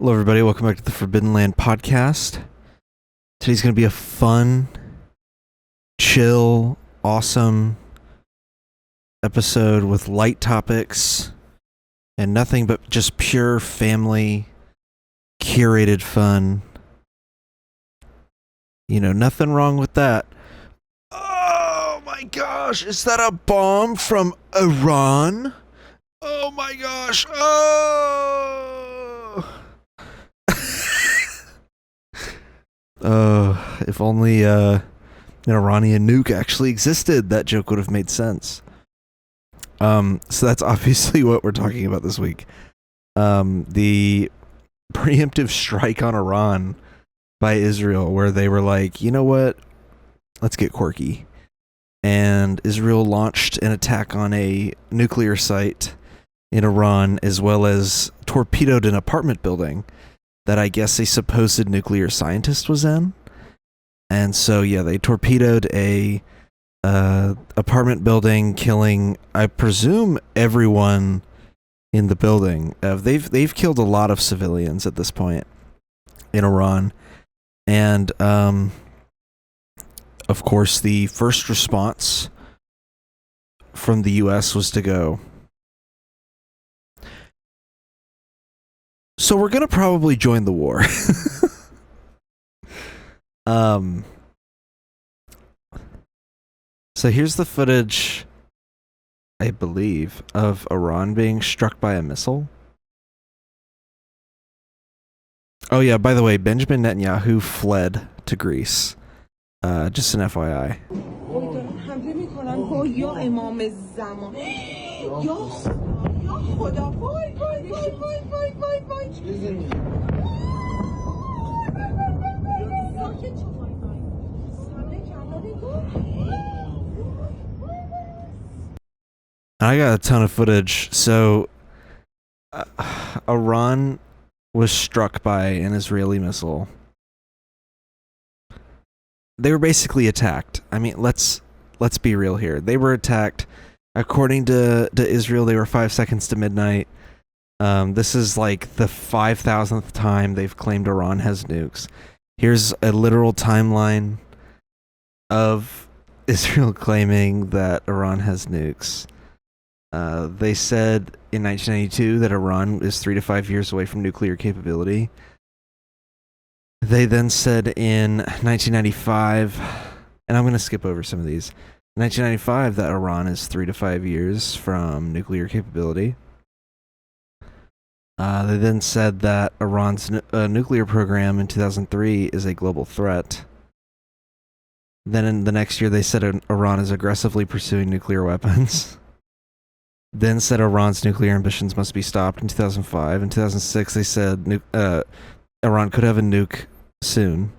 Hello, everybody. Welcome back to the Forbidden Land podcast. Today's going to be a fun, chill, awesome episode with light topics and nothing but just pure family, curated fun. You know, nothing wrong with that. Oh my gosh, is that a bomb from Iran? Oh my gosh. Oh. If only an Iranian nuke actually existed, that joke would have made sense. So that's obviously what we're talking about this week. The preemptive strike on Iran by Israel, where they were like, you know what? Let's get quirky. And Israel launched an attack on a nuclear site in Iran, as well as torpedoed an apartment building that I guess a supposed nuclear scientist was in. And so, yeah, they torpedoed a apartment building, killing, I presume, everyone in the building. They've killed a lot of civilians at this point in Iran. And, of course, the first response from the U.S. was to go, so we're going to probably join the war. So here's the footage, I believe, of Iran being struck by a missile. Oh yeah, by the way, Benjamin Netanyahu fled to Greece. Just an FYI. I got a ton of footage. So, Iran was struck by an Israeli missile. They were basically attacked. I mean, let's be real here. They were attacked. According to Israel, they were 5 seconds to midnight. This is like the 5,000th time they've claimed Iran has nukes. Here's a literal timeline of Israel claiming that Iran has nukes. They said in 1992 that Iran is 3 to 5 years away from nuclear capability. They then said in 1995, and I'm going to skip over some of these, 1995 that Iran is 3 to 5 years from nuclear capability. They then said that Iran's nuclear program in 2003 is a global threat. Then in the next year they said Iran is aggressively pursuing nuclear weapons. Then said Iran's nuclear ambitions must be stopped in 2005. In 2006 they said Iran could have a nuke soon.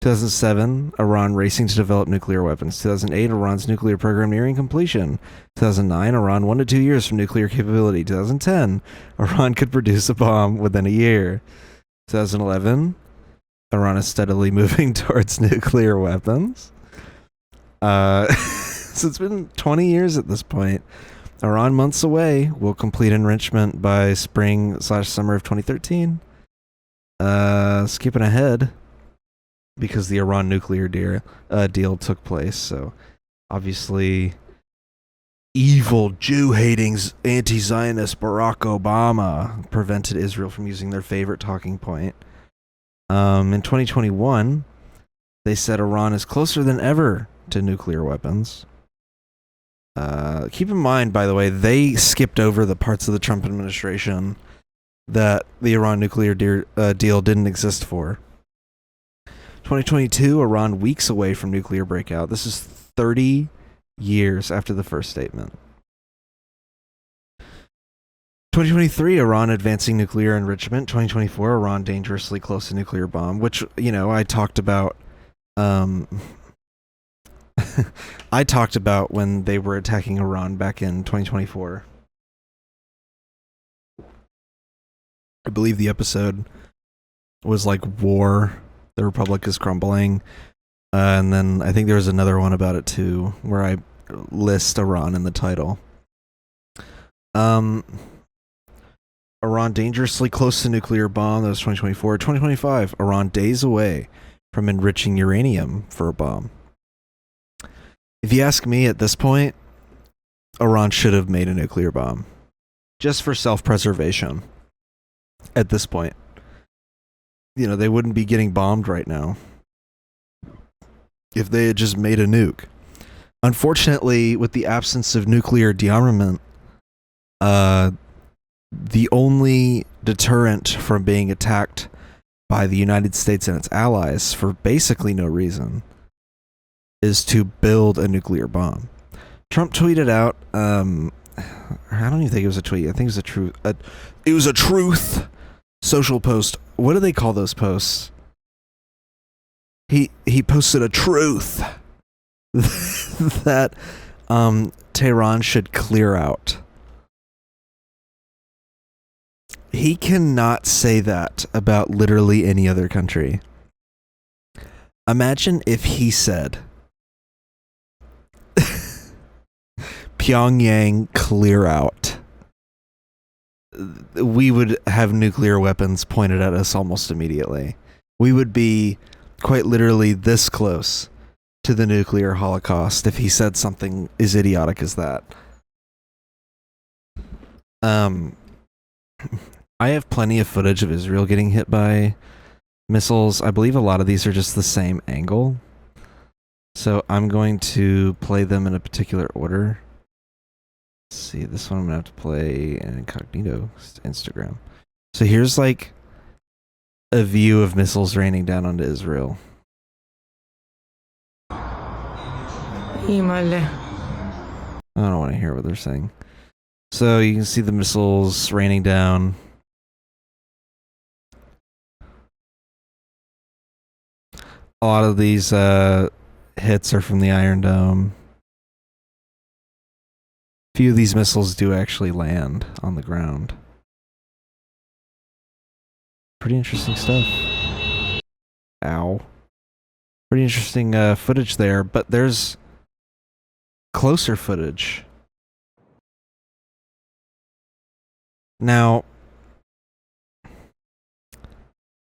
2007, Iran racing to develop nuclear weapons. 2008, Iran's nuclear program nearing completion. 2009, Iran 1 to 2 years from nuclear capability. 2010, Iran could produce a bomb within a year. 2011, Iran is steadily moving towards nuclear weapons. So it's been 20 years at this point. Iran, months away, will complete enrichment by spring/summer of 2013. Skipping ahead, because the Iran nuclear deal took place. So, obviously, evil Jew-hating anti-Zionist Barack Obama prevented Israel from using their favorite talking point. In 2021, they said Iran is closer than ever to nuclear weapons. Keep in mind, by the way, they skipped over the parts of the Trump administration that the Iran nuclear deal didn't exist for. 2022, Iran weeks away from nuclear breakout. This is 30 years after the first statement. 2023, Iran advancing nuclear enrichment. 2024, Iran dangerously close to nuclear bomb, which, you know, I talked about. I talked about when they were attacking Iran back in 2024. I believe the episode was like war. The Republic is crumbling. And then I think there was another one about it too, where I list Iran in the title. Iran dangerously close to nuclear bomb. That was 2024. 2025. Iran days away from enriching uranium for a bomb. If you ask me at this point, Iran should have made a nuclear bomb. Just for self-preservation. At this point. You know, they wouldn't be getting bombed right now if they had just made a nuke. Unfortunately, with the absence of nuclear dearmament, the only deterrent from being attacked by the United States and its allies for basically no reason is to build a nuclear bomb. Trump tweeted out, I don't even think it was a tweet. I think it was a truth social post. What do they call those posts? He posted a truth that Tehran should clear out. He cannot say that about literally any other country. Imagine if he said, Pyongyang, clear out. We would have nuclear weapons pointed at us almost immediately. We would be quite literally this close to the nuclear holocaust if he said something as idiotic as that. I have plenty of footage of Israel getting hit by missiles. I believe a lot of these are just the same angle. So I'm going to play them in a particular order. Let's see, this one I'm going to have to play in incognito Instagram. So here's like a view of missiles raining down onto Israel. I don't want to hear what they're saying. So you can see the missiles raining down. A lot of these hits are from the Iron Dome. A few of these missiles do actually land on the ground. Pretty interesting stuff. Ow. Pretty interesting footage there, but there's closer footage. Now,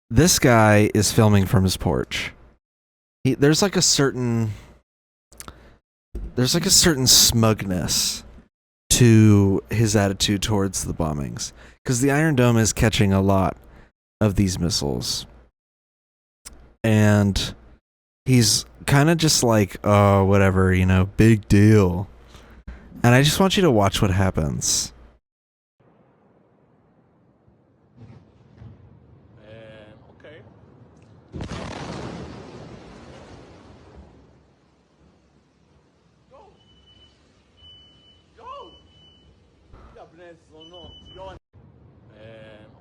this guy is filming from his porch. There's like a certain smugness to his attitude towards the bombings, because the Iron Dome is catching a lot of these missiles, and he's kind of just like, oh, whatever, you know, big deal. And I just want you to watch what happens.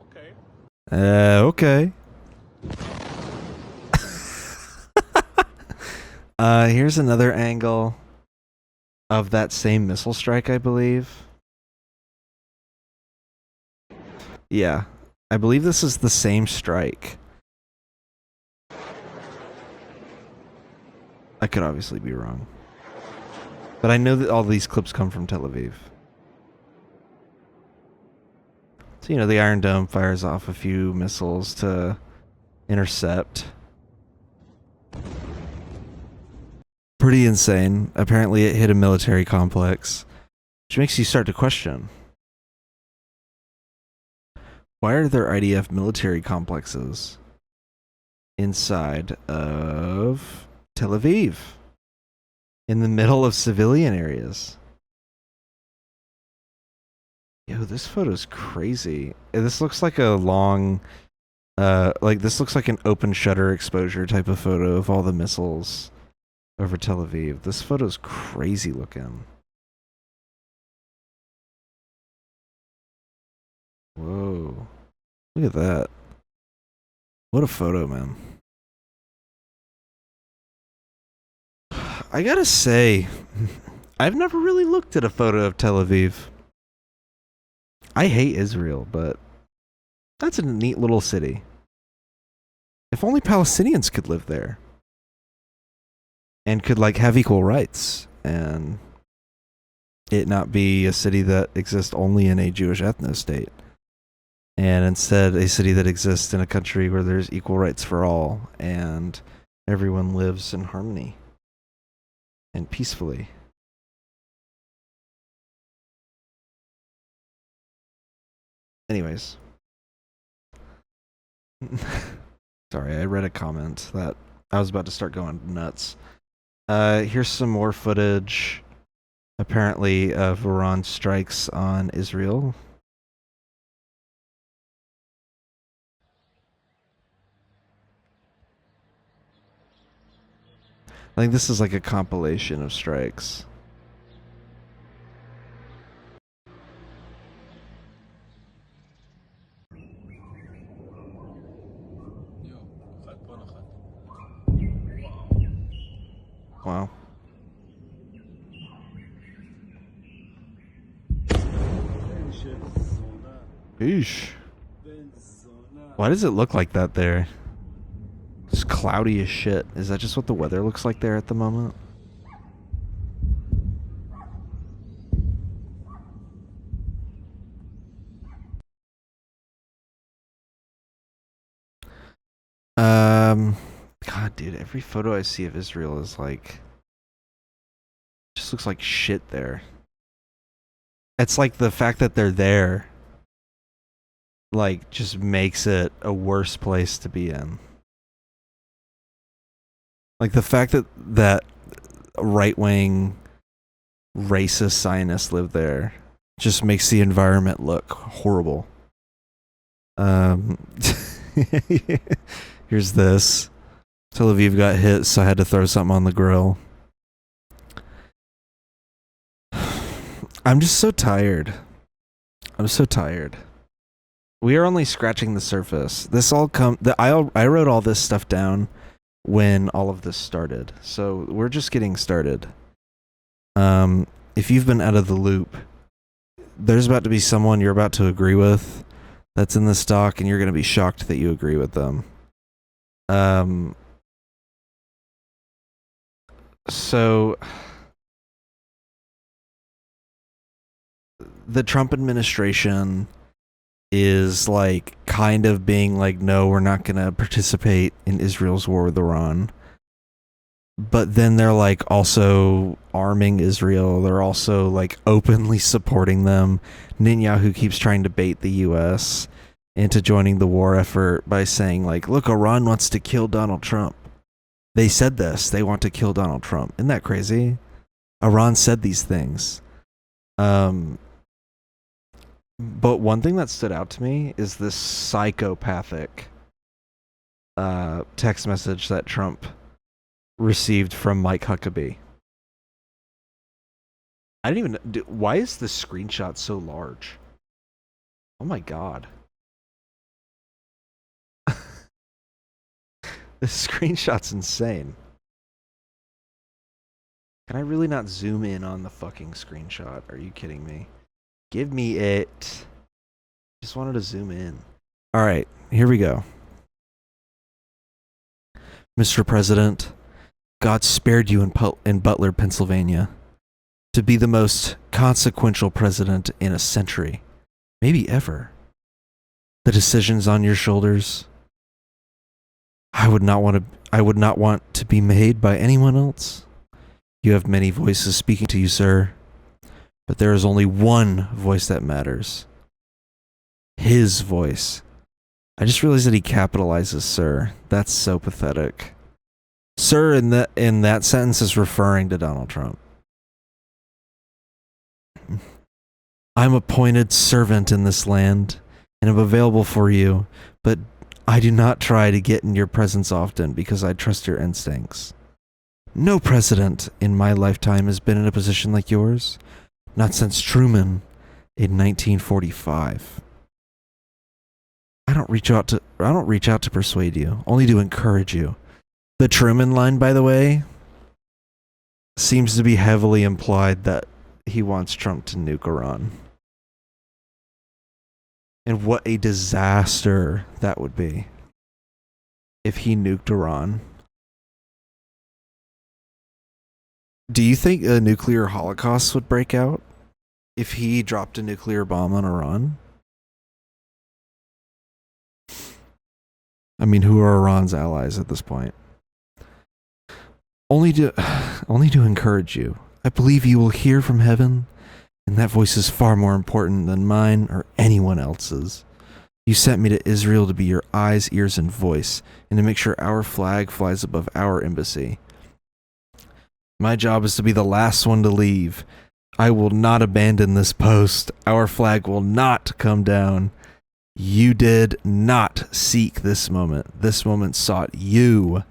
Okay. Okay. Here's another angle of that same missile strike, I believe. Yeah, I believe this is the same strike. I could obviously be wrong, but I know that all these clips come from Tel Aviv. So, you know, the Iron Dome fires off a few missiles to intercept. Pretty insane. Apparently it hit a military complex, which makes you start to question, why are there IDF military complexes inside of Tel Aviv, in the middle of civilian areas? Yo, this photo's crazy. This looks like a long, this looks like an open shutter exposure type of photo of all the missiles over Tel Aviv. This photo's crazy looking. Whoa. Look at that. What a photo, man. I gotta say, I've never really looked at a photo of Tel Aviv. I hate Israel, but that's a neat little city. If only Palestinians could live there. And could, like, have equal rights. And it not be a city that exists only in a Jewish ethno state. and instead a city that exists in a country where there's equal rights for all and everyone lives in harmony and peacefully. Anyways. Sorry, I read a comment that I was about to start going nuts. Here's some more footage, apparently, of Iran's strikes on Israel. I think this is like a compilation of strikes. Wow. Eesh. Why does it look like that there? It's cloudy as shit. Is that just what the weather looks like there at the moment? God, dude, every photo I see of Israel is like, just looks like shit there. It's like the fact that they're there, like, just makes it a worse place to be in. Like the fact that right-wing racist Zionists live there just makes the environment look horrible. Here's this. Tel Aviv got hit, so I had to throw something on the grill. I'm just so tired. I'm so tired. We are only scratching the surface. This all I wrote all this stuff down when all of this started. So we're just getting started. If you've been out of the loop, there's about to be someone you're about to agree with that's in the stock, and you're going to be shocked that you agree with them. So the Trump administration is like kind of being like, no, we're not going to participate in Israel's war with Iran. But then they're like also arming Israel. They're also like openly supporting them. Netanyahu keeps trying to bait the US into joining the war effort by saying like, look, Iran wants to kill Donald Trump. They said this. They want to kill Donald Trump. Isn't that crazy? Iran said these things. But one thing that stood out to me is this psychopathic text message that Trump received from Mike Huckabee. I didn't even... Why is this screenshot so large? Oh my god. This screenshot's insane. Can I really not zoom in on the fucking screenshot? Are you kidding me? Give me it. Just wanted to zoom in. Alright, here we go. Mr. President, God spared you in Butler, Pennsylvania, to be the most consequential president in a century, maybe ever. The decisions on your shoulders, I would not want to be made by anyone else. You have many voices speaking to you, sir, but there is only one voice that matters. His voice. I just realized that he capitalizes sir. That's so pathetic. Sir in that sentence is referring to Donald Trump. I'm appointed servant in this land and am available for you, but I do not try to get in your presence often because I trust your instincts. No president in my lifetime has been in a position like yours, not since Truman in 1945. I don't reach out to persuade you, only to encourage you. The Truman line, by the way, seems to be heavily implied that he wants Trump to nuke Iran. And what a disaster that would be if he nuked Iran. Do you think a nuclear holocaust would break out if he dropped a nuclear bomb on Iran? mean, who are Iran's allies at this point? Only to encourage you. I believe you will hear from heaven, and that voice is far more important than mine or anyone else's. You sent me to Israel to be your eyes, ears, and voice, and to make sure our flag flies above our embassy. My job is to be the last one to leave. I will not abandon this post. Our flag will not come down. You did not seek this moment. This moment sought you.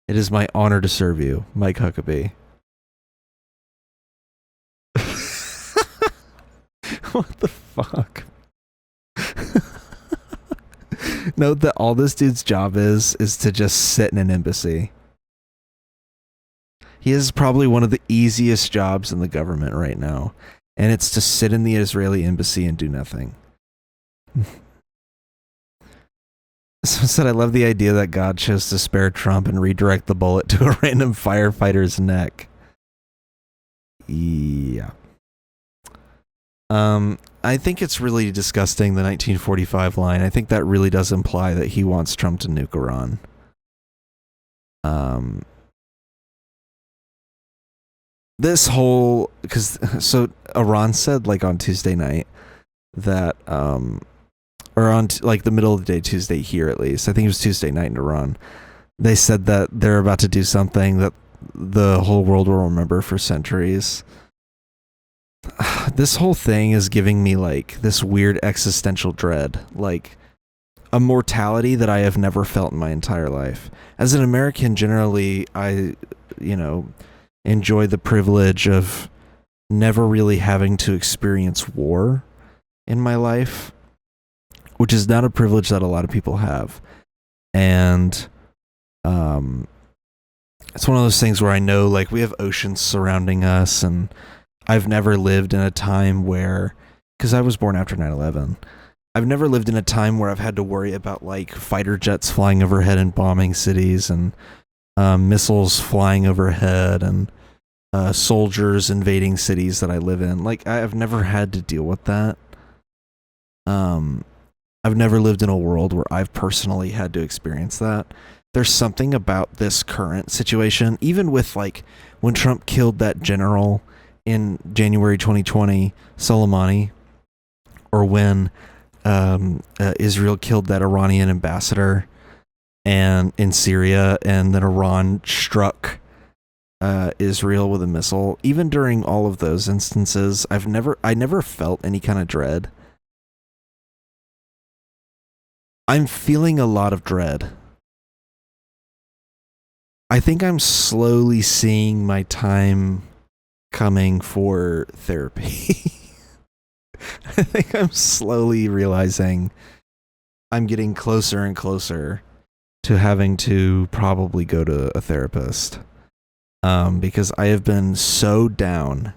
It is my honor to serve you, Mike Huckabee. What the fuck? Note that all this dude's job is to just sit in an embassy. He has probably one of the easiest jobs in the government right now, and it's to sit in the Israeli embassy and do nothing. Someone said, I love the idea that God chose to spare Trump and redirect the bullet to a random firefighter's neck. Yeah. I think it's really disgusting, the 1945 line. I think that really does imply that he wants Trump to nuke Iran. This whole, so Iran said like on Tuesday night that, or on like the middle of the day, Tuesday here at least, I think it was Tuesday night in Iran, they said that they're about to do something that the whole world will remember for centuries. This whole thing is giving me like this weird existential dread, like a mortality that I have never felt in my entire life. As an American, generally, I, enjoy the privilege of never really having to experience war in my life, which is not a privilege that a lot of people have. And it's one of those things where I know, like, we have oceans surrounding us, and I've never lived in a time where, because I was born after 9/11, I've never lived in a time where I've had to worry about like fighter jets flying overhead and bombing cities, and missiles flying overhead, and soldiers invading cities that I live in. Like, I've never had to deal with that. I've never lived in a world where I've personally had to experience that. There's something about this current situation, even with like when Trump killed that general in January 2020, Soleimani, or when Israel killed that Iranian ambassador and in Syria, and then Iran struck Israel with a missile. Even during all of those instances, I never felt any kind of dread. I'm feeling a lot of dread. I think I'm slowly seeing my time coming for therapy. I think I'm slowly realizing I'm getting closer and closer to having to probably go to a therapist. Because I have been so down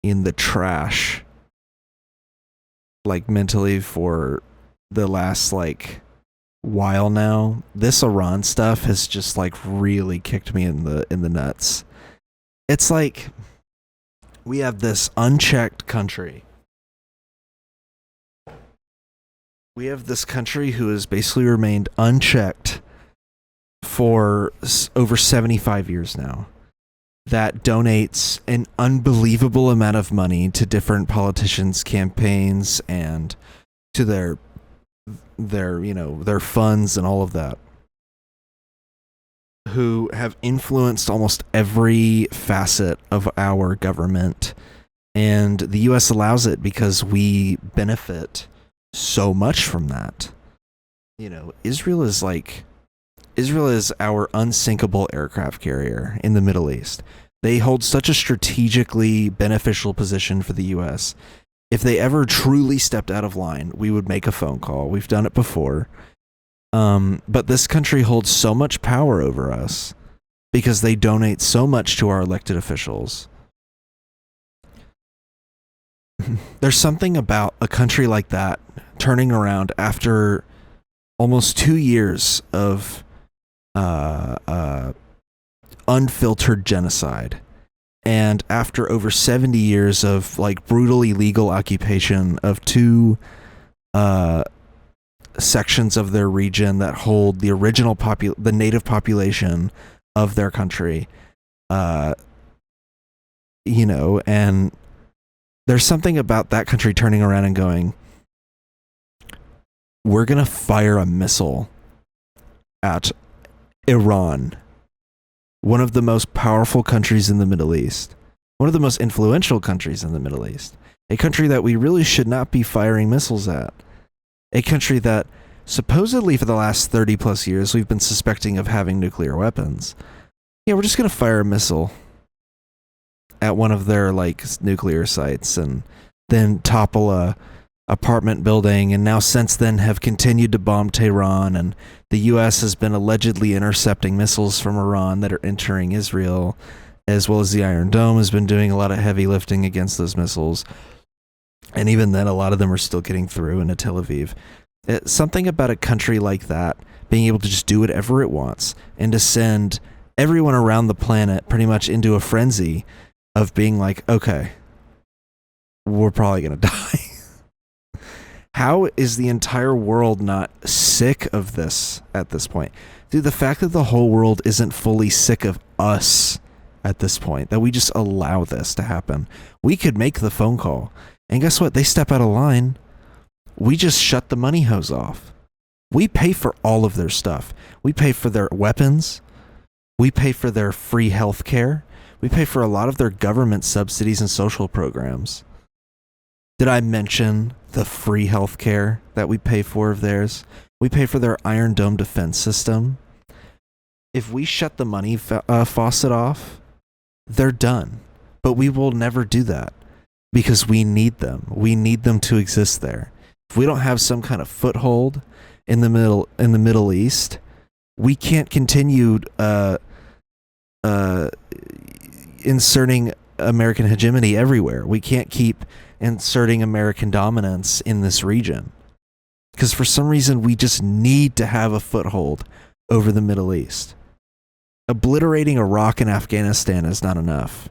in the trash, like mentally, for the last like while now. This Iran stuff has just like really kicked me in the nuts. It's like we have this unchecked country. We have this country who has basically remained unchecked for over 75 years now, that donates an unbelievable amount of money to different politicians' campaigns and to their funds and all of that, who have influenced almost every facet of our government. And the US allows it because we benefit so much from that. Israel is our unsinkable aircraft carrier in the Middle East. They hold such a strategically beneficial position for the US. If they ever truly stepped out of line, we would make a phone call. We've done it before. But this country holds so much power over us because they donate so much to our elected officials. There's something about a country like that turning around after almost 2 years of unfiltered genocide, and after over 70 years of like brutal illegal occupation of two sections of their region that hold the original the native population of their country. And there's something about that country turning around and going, we're going to fire a missile at Iran, one of the most powerful countries in the Middle East, one of the most influential countries in the Middle East, a country that we really should not be firing missiles at, a country that supposedly for the last 30 plus years we've been suspecting of having nuclear weapons. Yeah, we're just going to fire a missile at one of their nuclear sites and then topple a apartment building, and now since then have continued to bomb Tehran, and the US has been allegedly intercepting missiles from Iran that are entering Israel, as well as the Iron Dome has been doing a lot of heavy lifting against those missiles, and even then a lot of them are still getting through into Tel Aviv. Something about a country like that being able to just do whatever it wants and to send everyone around the planet pretty much into a frenzy of being like, okay, we're probably going to die. How is the entire world not sick of this at this point? Dude, the fact that the whole world isn't fully sick of us at this point, that we just allow this to happen. We could make the phone call, and guess what? They step out of line. We just shut the money hose off. We pay for all of their stuff. We pay for their weapons. We pay for their free health care. We pay for a lot of their government subsidies and social programs. Did I mention the free health care that we pay for of theirs? We pay for their Iron Dome defense system. If we shut the money faucet off, they're done. But we will never do that because we need them. We need them to exist there. If we don't have some kind of foothold in the Middle East, we can't continue inserting American hegemony everywhere. We can't keep inserting American dominance in this region because for some reason we just need to have a foothold over the Middle East. Obliterating Iraq and Afghanistan is not enough.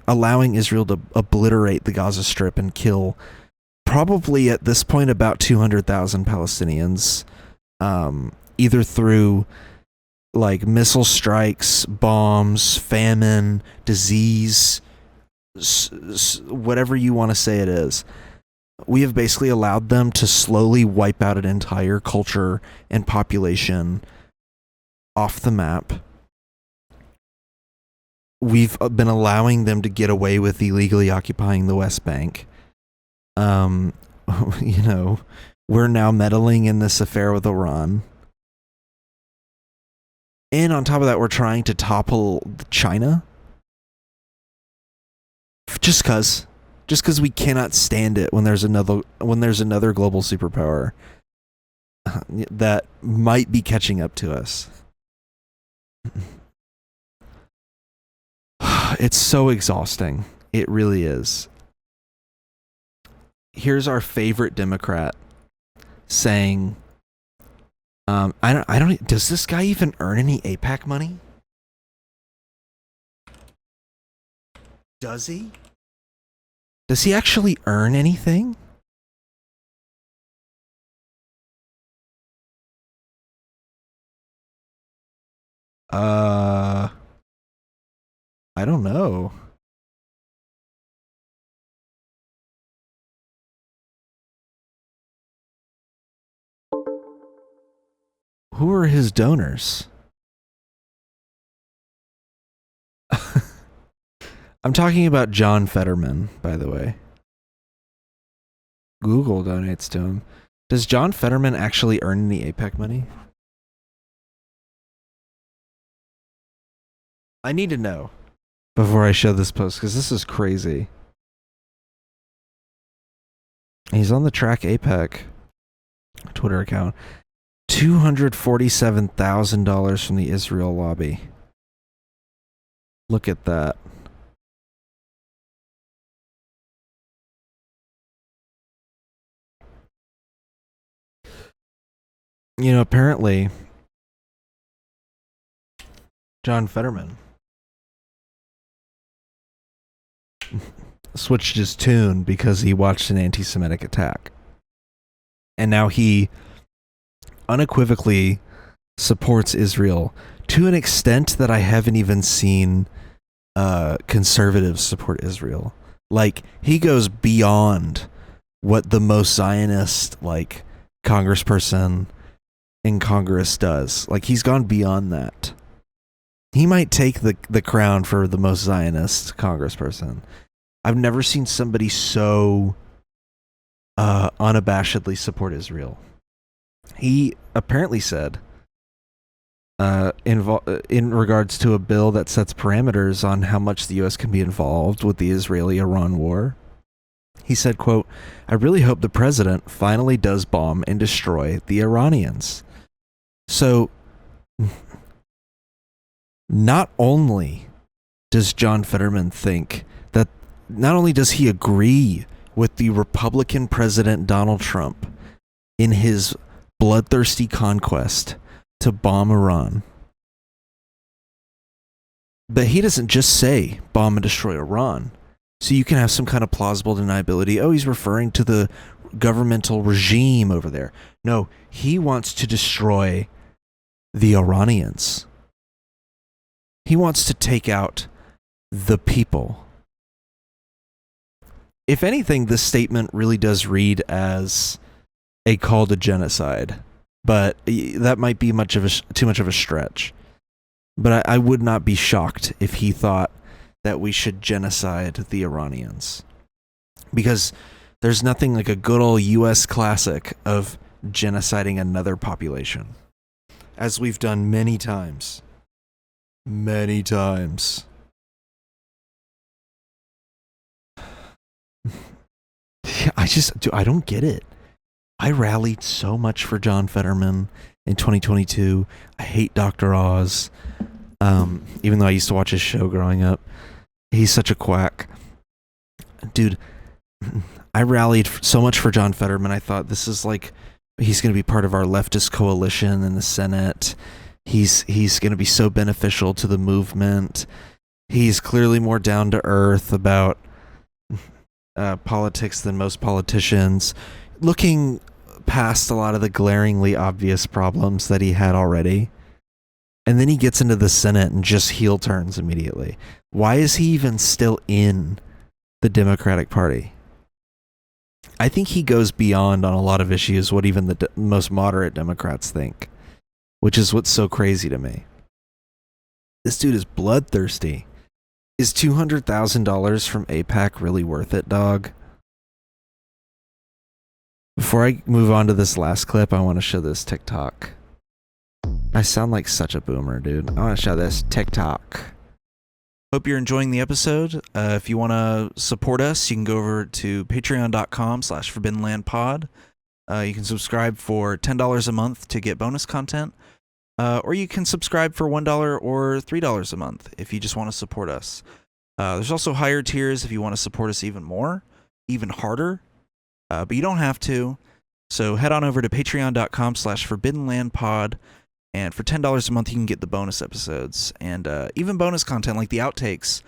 Allowing Israel to obliterate the Gaza Strip and kill probably at this point about 200,000 Palestinians, either through missile strikes, bombs, famine, disease, whatever you want to say it is. We have basically allowed them to slowly wipe out an entire culture and population off the map. We've been allowing them to get away with illegally occupying the West Bank. We're now meddling in this affair with Iran. And on top of that, we're trying to topple China. Just because we cannot stand it when there's another global superpower that might be catching up to us. It's so exhausting. It really is. Here's our favorite Democrat saying, I don't. Does this guy even earn any AIPAC money? Does he? Does he actually earn anything? I don't know. Who are his donors? I'm talking about John Fetterman, by the way. Google donates to him. Does John Fetterman actually earn any AIPAC money? I need to know before I show this post, because this is crazy. He's on the Track AIPAC Twitter account. $247,000 from the Israel lobby. Look at that. Apparently, John Fetterman switched his tune because he watched an anti-Semitic attack. And now he unequivocally supports Israel to an extent that I haven't even seen conservatives support Israel. Like, he goes beyond what the most Zionist, like, congressperson in Congress does. Like, he's gone beyond that. He might take the crown for the most Zionist congressperson. I've never seen somebody so unabashedly support Israel. He apparently said, in regards to a bill that sets parameters on how much the U.S. can be involved with the Israeli-Iran war, he said, quote, "I really hope the president finally does bomb and destroy the Iranians." So, not only does John Fetterman think that, not only does he agree with the Republican President Donald Trump in his bloodthirsty conquest to bomb Iran, but he doesn't just say bomb and destroy Iran. So you can have some kind of plausible deniability. Oh, he's referring to the governmental regime over there. No, he wants to destroy the Iranians. He wants to take out the people. If anything, this statement really does read as a call to genocide, but that might be too much of a stretch. But I would not be shocked if he thought that we should genocide the Iranians, because there's nothing like a good old U.S. classic of genociding another population, as we've done many times. Many times. I don't get it. I rallied so much for John Fetterman in 2022. I hate Dr. Oz. Even though I used to watch his show growing up. He's such a quack. Dude, I rallied so much for John Fetterman. I thought, this is like, he's going to be part of our leftist coalition in the Senate. He's going to be so beneficial to the movement. He's clearly more down to earth about politics than most politicians, looking past a lot of the glaringly obvious problems that he had already. And then he gets into the Senate and just heel turns immediately. Why is he even still in the Democratic Party? I think he goes beyond on a lot of issues what even the most moderate Democrats think, which is what's so crazy to me. This dude is bloodthirsty. Is $200,000 from AIPAC really worth it, dog? Before I move on to this last clip, I want to show this TikTok. I sound like such a boomer, dude. I want to show this TikTok. Hope you're enjoying the episode. If you want to support us, you can go over to patreon.com/forbiddenlandpod. You can subscribe for $10 a month to get bonus content. Or you can subscribe for $1 or $3 a month if you just want to support us. There's also higher tiers if you want to support us even more, even harder. But you don't have to. So head on over to patreon.com/forbiddenlandpod. And for $10 a month, you can get the bonus episodes and even bonus content like the outtakes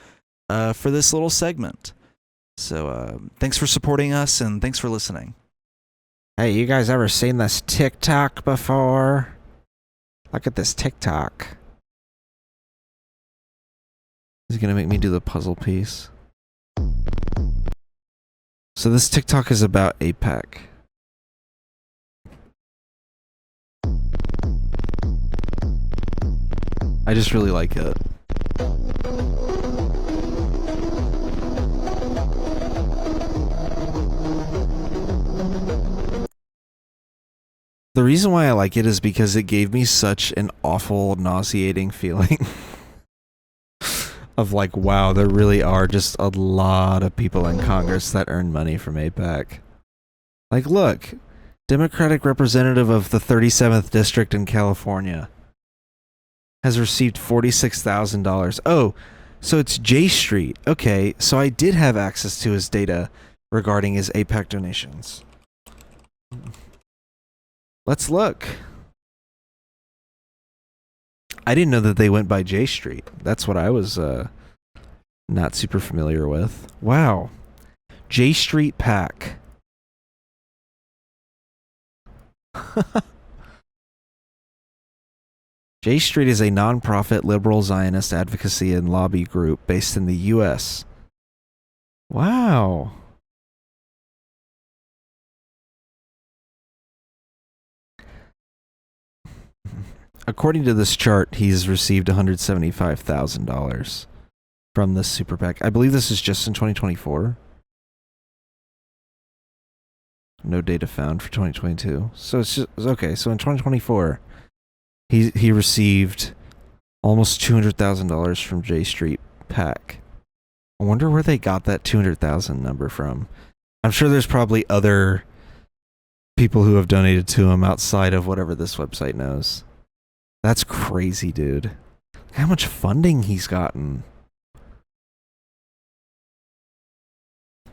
for this little segment. So thanks for supporting us and thanks for listening. Hey, you guys ever seen this TikTok before? Look at this TikTok. He's going to make me do the puzzle piece. So this TikTok is about AIPAC. I just really like it. The reason why I like it is because it gave me such an awful, nauseating feeling of like, wow, there really are just a lot of people in Congress that earn money from AIPAC. Like, look, Democratic representative of the 37th District in California has received $46,000. Oh, so it's J Street. Okay, so I did have access to his data regarding his AIPAC donations. Let's look. I didn't know that they went by J Street. That's what I was not super familiar with. Wow. J Street PAC. J Street is a nonprofit liberal Zionist advocacy and lobby group based in the U.S. Wow. According to this chart, he's received $175,000 from this super PAC. I believe this is just in 2024. No data found for 2022. So it's just okay. So in 2024, he received almost $200,000 from J Street PAC. I wonder where they got that 200,000 number from. I'm sure there's probably other people who have donated to him outside of whatever this website knows. That's crazy, dude. How much funding he's gotten.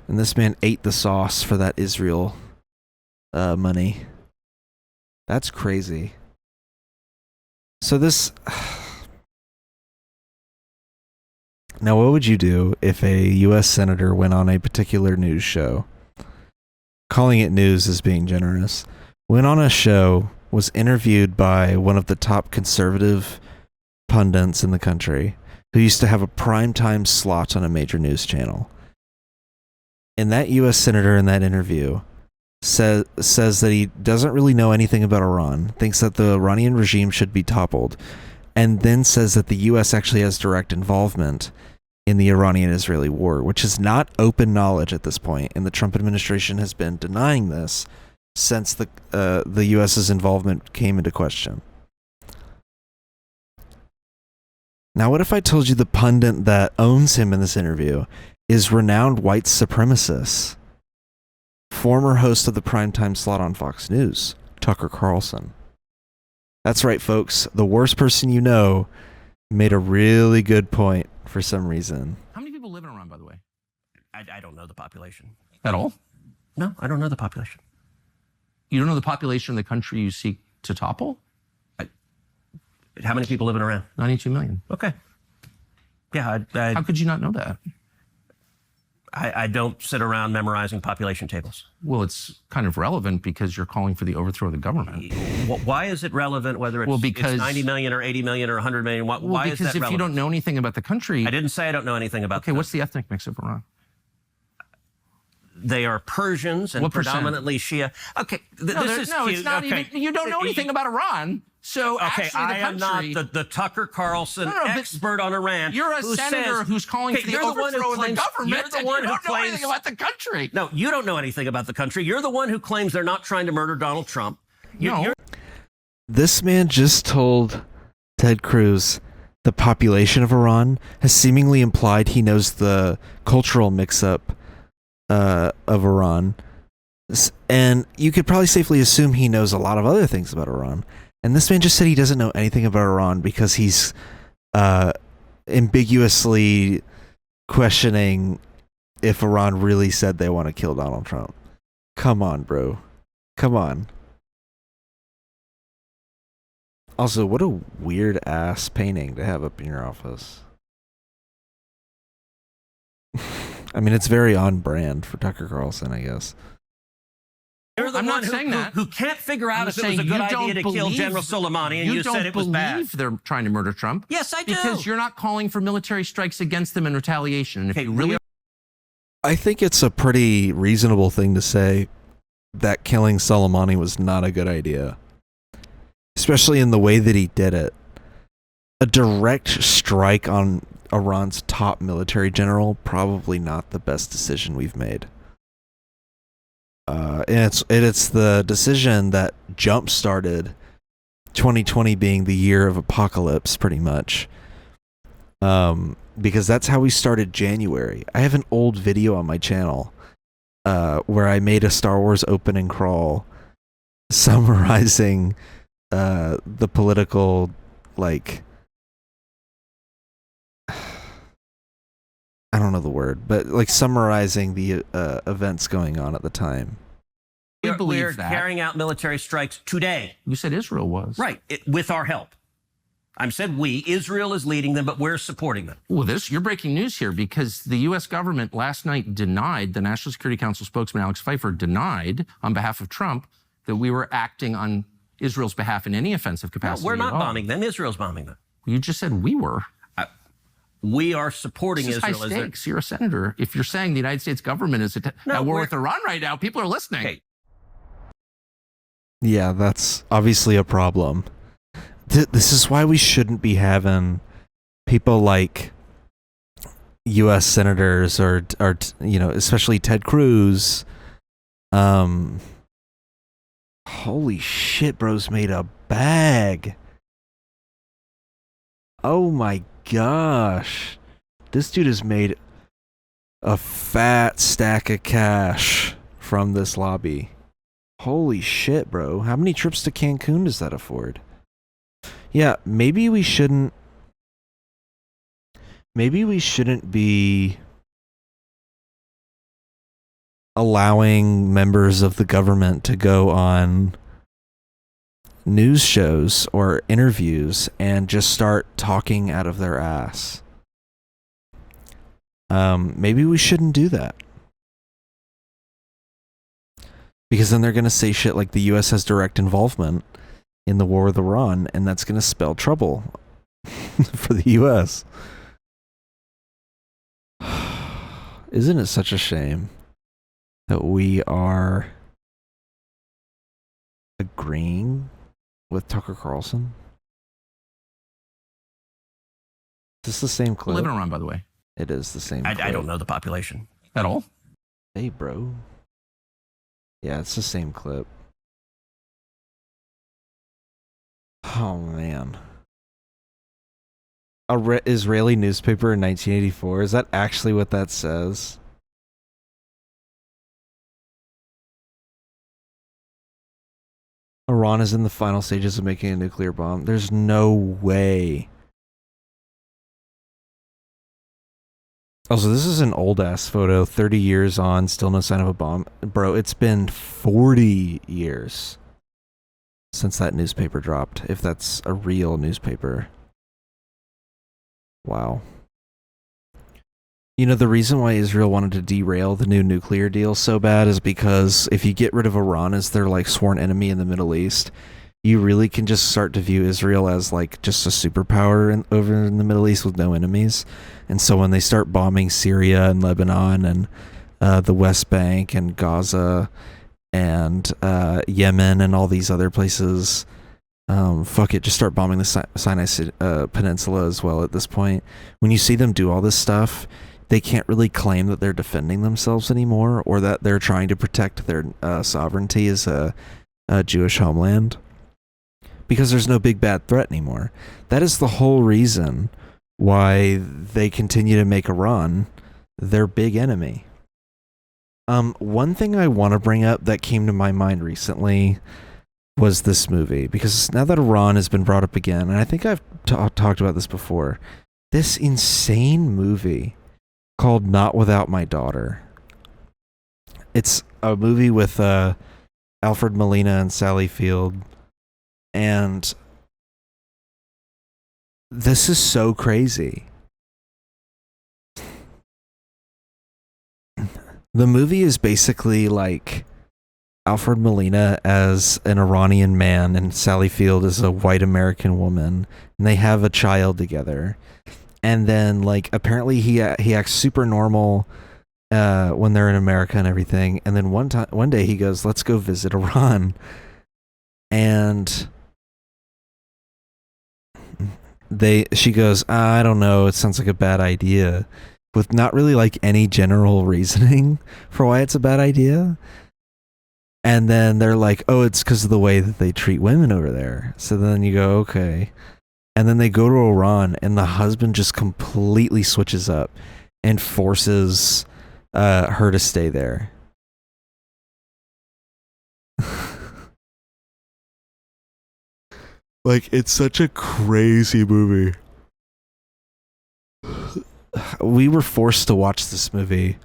And this man ate the sauce for that Israel money. That's crazy. So this... Now, what would you do if a U.S. senator went on a particular news show? Calling it news is being generous. Went on a show, was interviewed by one of the top conservative pundits in the country, who used to have a primetime slot on a major news channel. And that U.S. senator in that interview says that he doesn't really know anything about Iran, thinks that the Iranian regime should be toppled, and then says that the U.S. actually has direct involvement in the Iranian-Israeli war, which is not open knowledge at this point, and the Trump administration has been denying this since the U.S.'s involvement came into question. Now, what if I told you the pundit that owns him in this interview is renowned white supremacist, former host of the primetime slot on Fox News, Tucker Carlson? That's right, folks. The worst person you know made a really good point for some reason. How many people live in Iran, by the way? I don't know the population. At all? No, I don't know the population. You don't know the population of the country you seek to topple? How many people live in Iran? 92 million. Okay. Yeah, How could you not know that? I don't sit around memorizing population tables. Well, it's kind of relevant because you're calling for the overthrow of the government. Why is it relevant whether it's, because, it's 90 million or 80 million or 100 million? Why is that relevant? Because if you don't know anything about the country... I didn't say I don't know anything about Okay, what's the ethnic mix of Iran? They are Persians and What percent? predominantly Shia. Okay, this is no, cute. it's not Okay. even... You don't know anything about Iran. So Okay, actually, I am not the Tucker Carlson expert on Iran. You're a senator who's calling for the overthrow of the government. You're the one who don't know anything about the country. No, you don't know anything about the country. You're the one who claims they're not trying to murder Donald Trump. This man just told Ted Cruz the population of Iran has seemingly implied he knows the cultural mix-up of Iran. And you could probably safely assume he knows a lot of other things about Iran. And this man just said he doesn't know anything about Iran because he's ambiguously questioning if Iran really said they want to kill Donald Trump. Come on, bro. Come on. Also, what a weird ass painting to have up in your office. I mean, it's very on brand for Tucker Carlson, I guess. You're the I'm one not saying that. who can't figure out if it was a saying good you idea to kill General Soleimani, and you said it was bad. You don't believe they're trying to murder Trump. Yes, I do. Because you're not calling for military strikes against them in retaliation. And if you really... I think it's a pretty reasonable thing to say that killing Soleimani was not a good idea. Especially in the way that he did it. A direct strike on Iran's top military general, probably not the best decision we've made. And it's the decision that jump-started 2020 being the year of apocalypse, pretty much. Because that's how we started January. I have an old video on my channel where I made a Star Wars opening crawl summarizing the political, like... I don't know the word, but like summarizing the events going on at the time. We're carrying out military strikes today. You said Israel was. Right, with our help. I said we. Israel is leading them, but we're supporting them. Well, you're breaking news here because the U.S. government last night denied, the National Security Council spokesman Alex Pfeiffer denied on behalf of Trump that we were acting on Israel's behalf in any offensive No, capacity. we're not at all. bombing them. Israel's bombing them. You just said we were. We are supporting This is Israel. high as their- stakes. You're a senator. If you're saying the United States government is at war we're- with Iran right now, people are listening. Okay. Yeah, that's obviously a problem. This is why we shouldn't be having people like U.S. senators or especially Ted Cruz. Holy shit, bro's made a bag. Oh my gosh. This dude has made a fat stack of cash from this lobby. Holy shit, bro. How many trips to Cancun does that afford? Yeah, maybe we shouldn't be allowing members of the government to go on news shows or interviews and just start talking out of their ass. Maybe we shouldn't do that. Because then they're going to say shit like the U.S. has direct involvement in the war with Iran, and that's going to spell trouble for the U.S. Isn't it such a shame that we are agreeing with Tucker Carlson? Is this the same I clip? live in Iran, by the way. It is the same I clip. don't know the population. At all? Hey, bro. Yeah, it's the same clip. Oh, man. A Israeli newspaper in 1984? Is that actually what that says? Iran is in the final stages of making a nuclear bomb. There's no way. Also, this is an old-ass photo. 30 years on, still no sign of a bomb. Bro, it's been 40 years since that newspaper dropped, if that's a real newspaper. Wow. You know, the reason why Israel wanted to derail the new nuclear deal so bad is because if you get rid of Iran as their, like, sworn enemy in the Middle East, you really can just start to view Israel as, like, just a superpower over in the Middle East with no enemies. And so when they start bombing Syria and Lebanon and the West Bank and Gaza and Yemen and all these other places, fuck it, just start bombing the Sinai Peninsula as well at this point. When you see them do all this stuff, they can't really claim that they're defending themselves anymore or that they're trying to protect their sovereignty as a Jewish homeland. Because there's no big bad threat anymore. That is the whole reason why they continue to make Iran their big enemy. One thing I want to bring up that came to my mind recently was this movie, because now that Iran has been brought up again, and I think I've talked about this before, this insane movie called Not Without My Daughter. It's a movie with Alfred Molina and Sally Field, and this is so crazy. The movie is basically like Alfred Molina as an Iranian man and Sally Field as a white American woman, and they have a child together. And then, like, apparently he acts super normal when they're in America and everything. And then one day he goes, "Let's go visit Iran," and she goes, "I don't know, it sounds like a bad idea," with not really like any general reasoning for why it's a bad idea. And then they're like, "Oh, it's because of the way that they treat women over there." So then you go, okay. And then they go to Iran, and the husband just completely switches up and forces her to stay there. Like, it's such a crazy movie. We were forced to watch this movie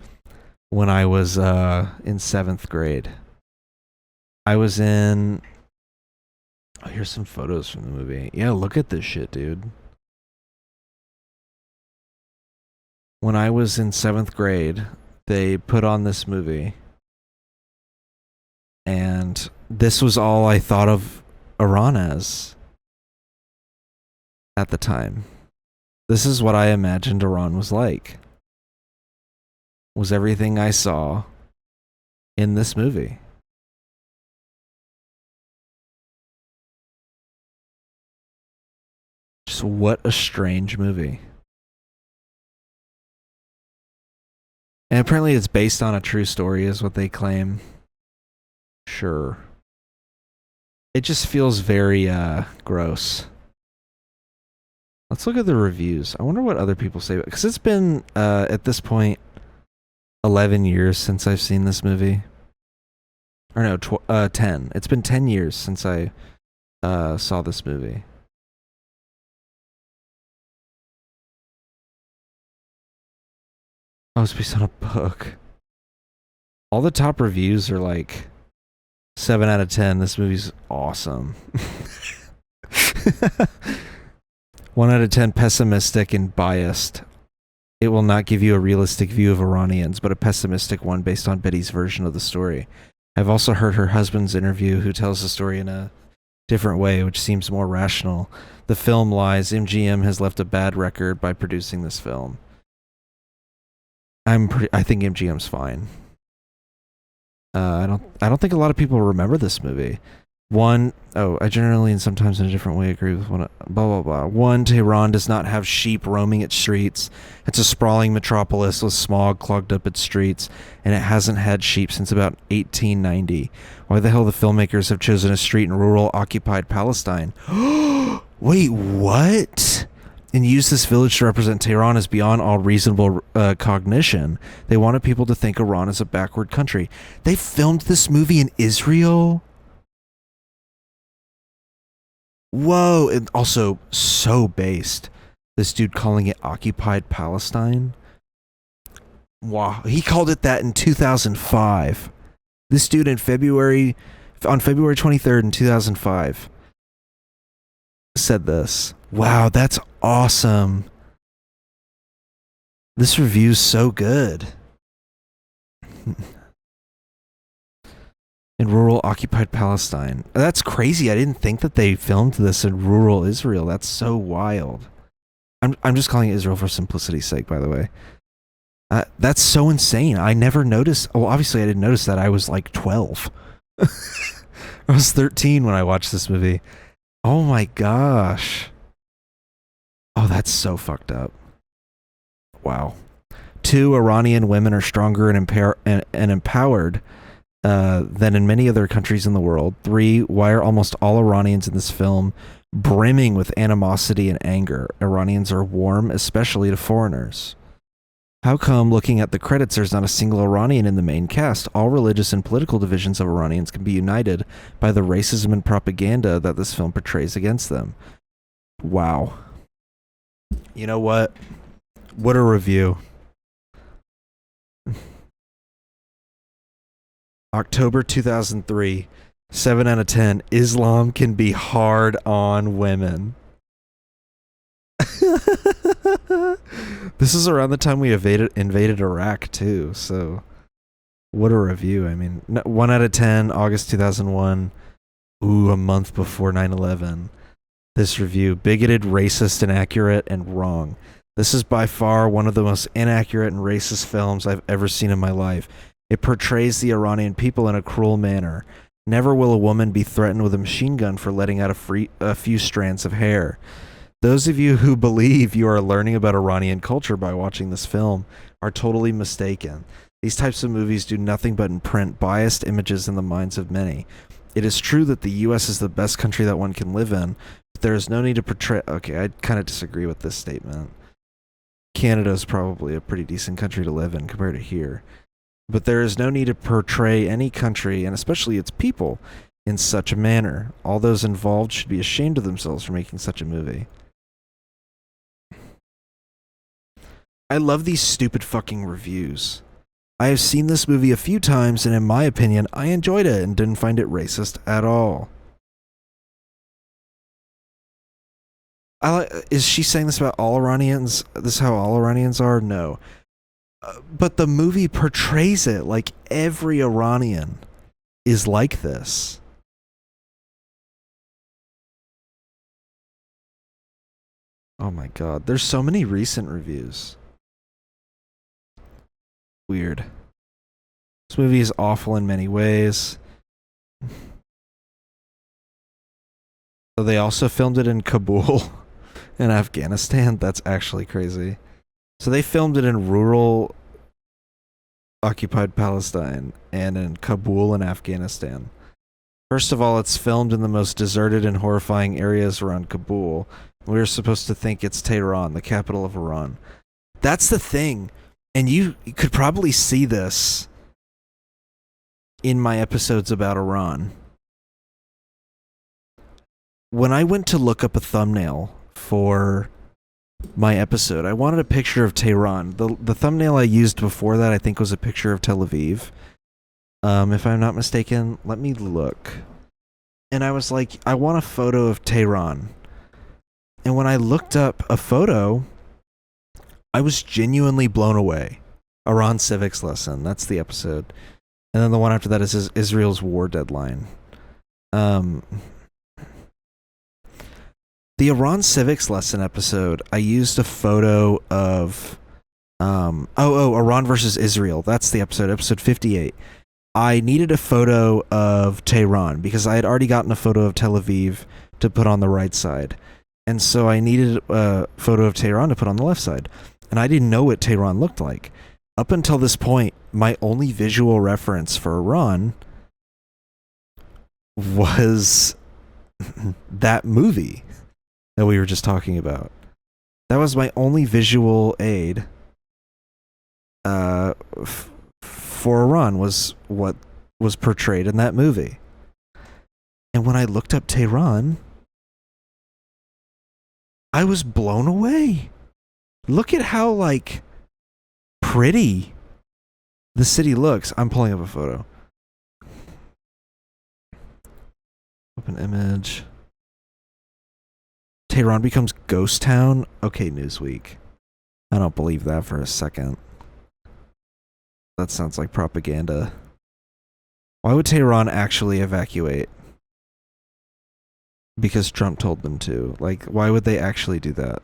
when I was in 7th grade. I was in... Oh, here's some photos from the movie. Yeah, look at this shit, dude. When I was in 7th grade, they put on this movie. And this was all I thought of Iran as at the time. This is what I imagined Iran was like. Was everything I saw in this movie. Just what a strange movie. And apparently it's based on a true story is what they claim. Sure. It just feels very gross. Let's look at the reviews. I wonder what other people say, because it's been at this point 11 years since I've seen this movie. Or no, 10. It's been 10 years since I saw this movie. Oh, it's based on a book. All the top reviews are like 7 out of 10. This movie's awesome. 1 out of 10 pessimistic and biased. It will not give you a realistic view of Iranians, but a pessimistic one based on Betty's version of the story. I've also heard her husband's interview, who tells the story in a different way, which seems more rational. The film lies. MGM has left a bad record by producing this film. I think MGM's fine. I don't think a lot of people remember this movie. I generally and sometimes in a different way agree with blah blah blah. 1, Tehran does not have sheep roaming its streets. It's a sprawling metropolis with smog clogged up its streets, and it hasn't had sheep since about 1890. Why the hell the filmmakers have chosen a street in rural occupied Palestine? Wait, what? And use this village to represent Tehran is beyond all reasonable cognition. They wanted people to think Iran is a backward country. They filmed this movie in Israel? Whoa, and also so based. This dude calling it occupied Palestine? Wow, he called it that in 2005. This dude on February 23rd in 2005 said this. Wow, that's awesome. This review's so good. In rural occupied Palestine. That's crazy. I didn't think that they filmed this in rural Israel. That's so wild. I'm just calling it Israel for simplicity's sake, by the way. That's so insane. I never noticed. Well, obviously I didn't notice that. I was like 12. I was 13 when I watched this movie. Oh my gosh. Oh, that's so fucked up. Wow. 2, Iranian women are stronger and empowered than in many other countries in the world. 3, why are almost all Iranians in this film brimming with animosity and anger? Iranians are warm, especially to foreigners. How come, looking at the credits, there's not a single Iranian in the main cast? All religious and political divisions of Iranians can be united by the racism and propaganda that this film portrays against them. Wow. You know what? What a review. October 2003, 7 out of 10. Islam can be hard on women. This is around the time we invaded Iraq too, so what a review. I mean, 1 out of 10, August 2001. Ooh, a month before 9/11. This review, bigoted, racist, inaccurate, and wrong. This is by far one of the most inaccurate and racist films I've ever seen in my life. It portrays the Iranian people in a cruel manner. Never will a woman be threatened with a machine gun for letting out a few strands of hair. Those of you who believe you are learning about Iranian culture by watching this film are totally mistaken. These types of movies do nothing but imprint biased images in the minds of many. It is true that the U.S. is the best country that one can live in, but there is no need to portray... Okay, I kind of disagree with this statement. Canada is probably a pretty decent country to live in compared to here. But there is no need to portray any country, and especially its people, in such a manner. All those involved should be ashamed of themselves for making such a movie. I love these stupid fucking reviews. I have seen this movie a few times, and in my opinion, I enjoyed it and didn't find it racist at all. Is she saying this about all Iranians? This is how all Iranians are? No. But the movie portrays it like every Iranian is like this. Oh my god, there's so many recent reviews. Weird. This movie is awful in many ways. So they also filmed it in Kabul in Afghanistan. That's actually crazy. So they filmed it in rural occupied Palestine and in Kabul in Afghanistan. First of all, it's filmed in the most deserted and horrifying areas around Kabul. We were supposed to think it's Tehran, the capital of Iran. That's the thing. And you could probably see this in my episodes about Iran. When I went to look up a thumbnail for my episode, I wanted a picture of Tehran. The thumbnail I used before that, I think, was a picture of Tel Aviv. If I'm not mistaken, let me look. And I was like, I want a photo of Tehran. And when I looked up a photo, I was genuinely blown away. Iran Civics Lesson, that's the episode. And then the one after that is Israel's War Deadline. The Iran Civics Lesson episode, I used a photo of Iran versus Israel. That's the episode 58. I needed a photo of Tehran because I had already gotten a photo of Tel Aviv to put on the right side. And so I needed a photo of Tehran to put on the left side. And I didn't know what Tehran looked like. Up until this point, my only visual reference for Iran was that movie that we were just talking about. That was my only visual aid for Iran, was what was portrayed in that movie. And when I looked up Tehran, I was blown away. Look at how, like, pretty the city looks. I'm pulling up a photo. Open image. Tehran becomes ghost town? Okay, Newsweek. I don't believe that for a second. That sounds like propaganda. Why would Tehran actually evacuate? Because Trump told them to. Like, why would they actually do that?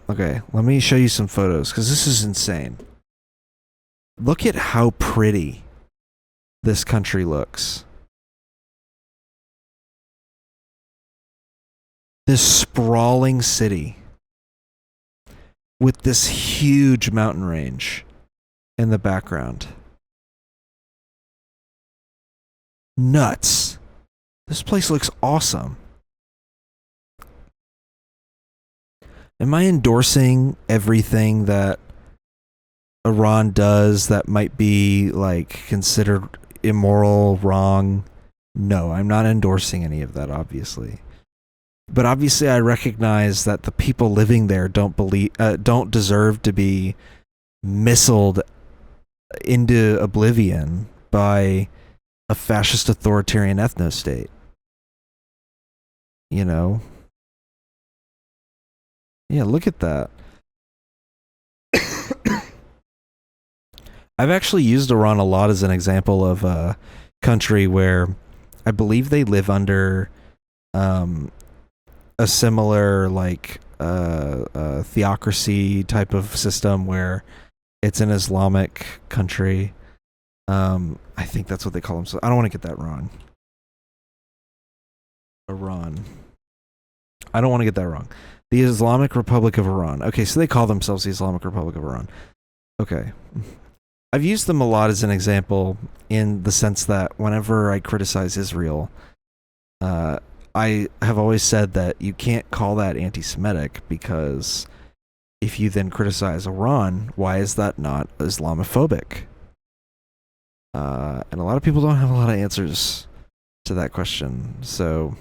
Okay, let me show you some photos, because this is insane. Look at how pretty this country looks. This sprawling city with this huge mountain range in the background. Nuts. This place looks awesome. Am I endorsing everything that Iran does that might be, like, considered immoral, wrong? No, I'm not endorsing any of that, obviously. But obviously I recognize that the people living there don't deserve to be missiled into oblivion by a fascist authoritarian ethno-state. You know? Yeah, look at that. I've actually used Iran a lot as an example of a country where I believe they live under a similar, like, theocracy type of system where it's an Islamic country. I think that's what they call themselves. I don't want to get that wrong. Iran. I don't want to get that wrong. The Islamic Republic of Iran. Okay, so they call themselves the Islamic Republic of Iran. Okay. I've used them a lot as an example in the sense that whenever I criticize Israel, I have always said that you can't call that anti-Semitic, because if you then criticize Iran, why is that not Islamophobic? And a lot of people don't have a lot of answers to that question. So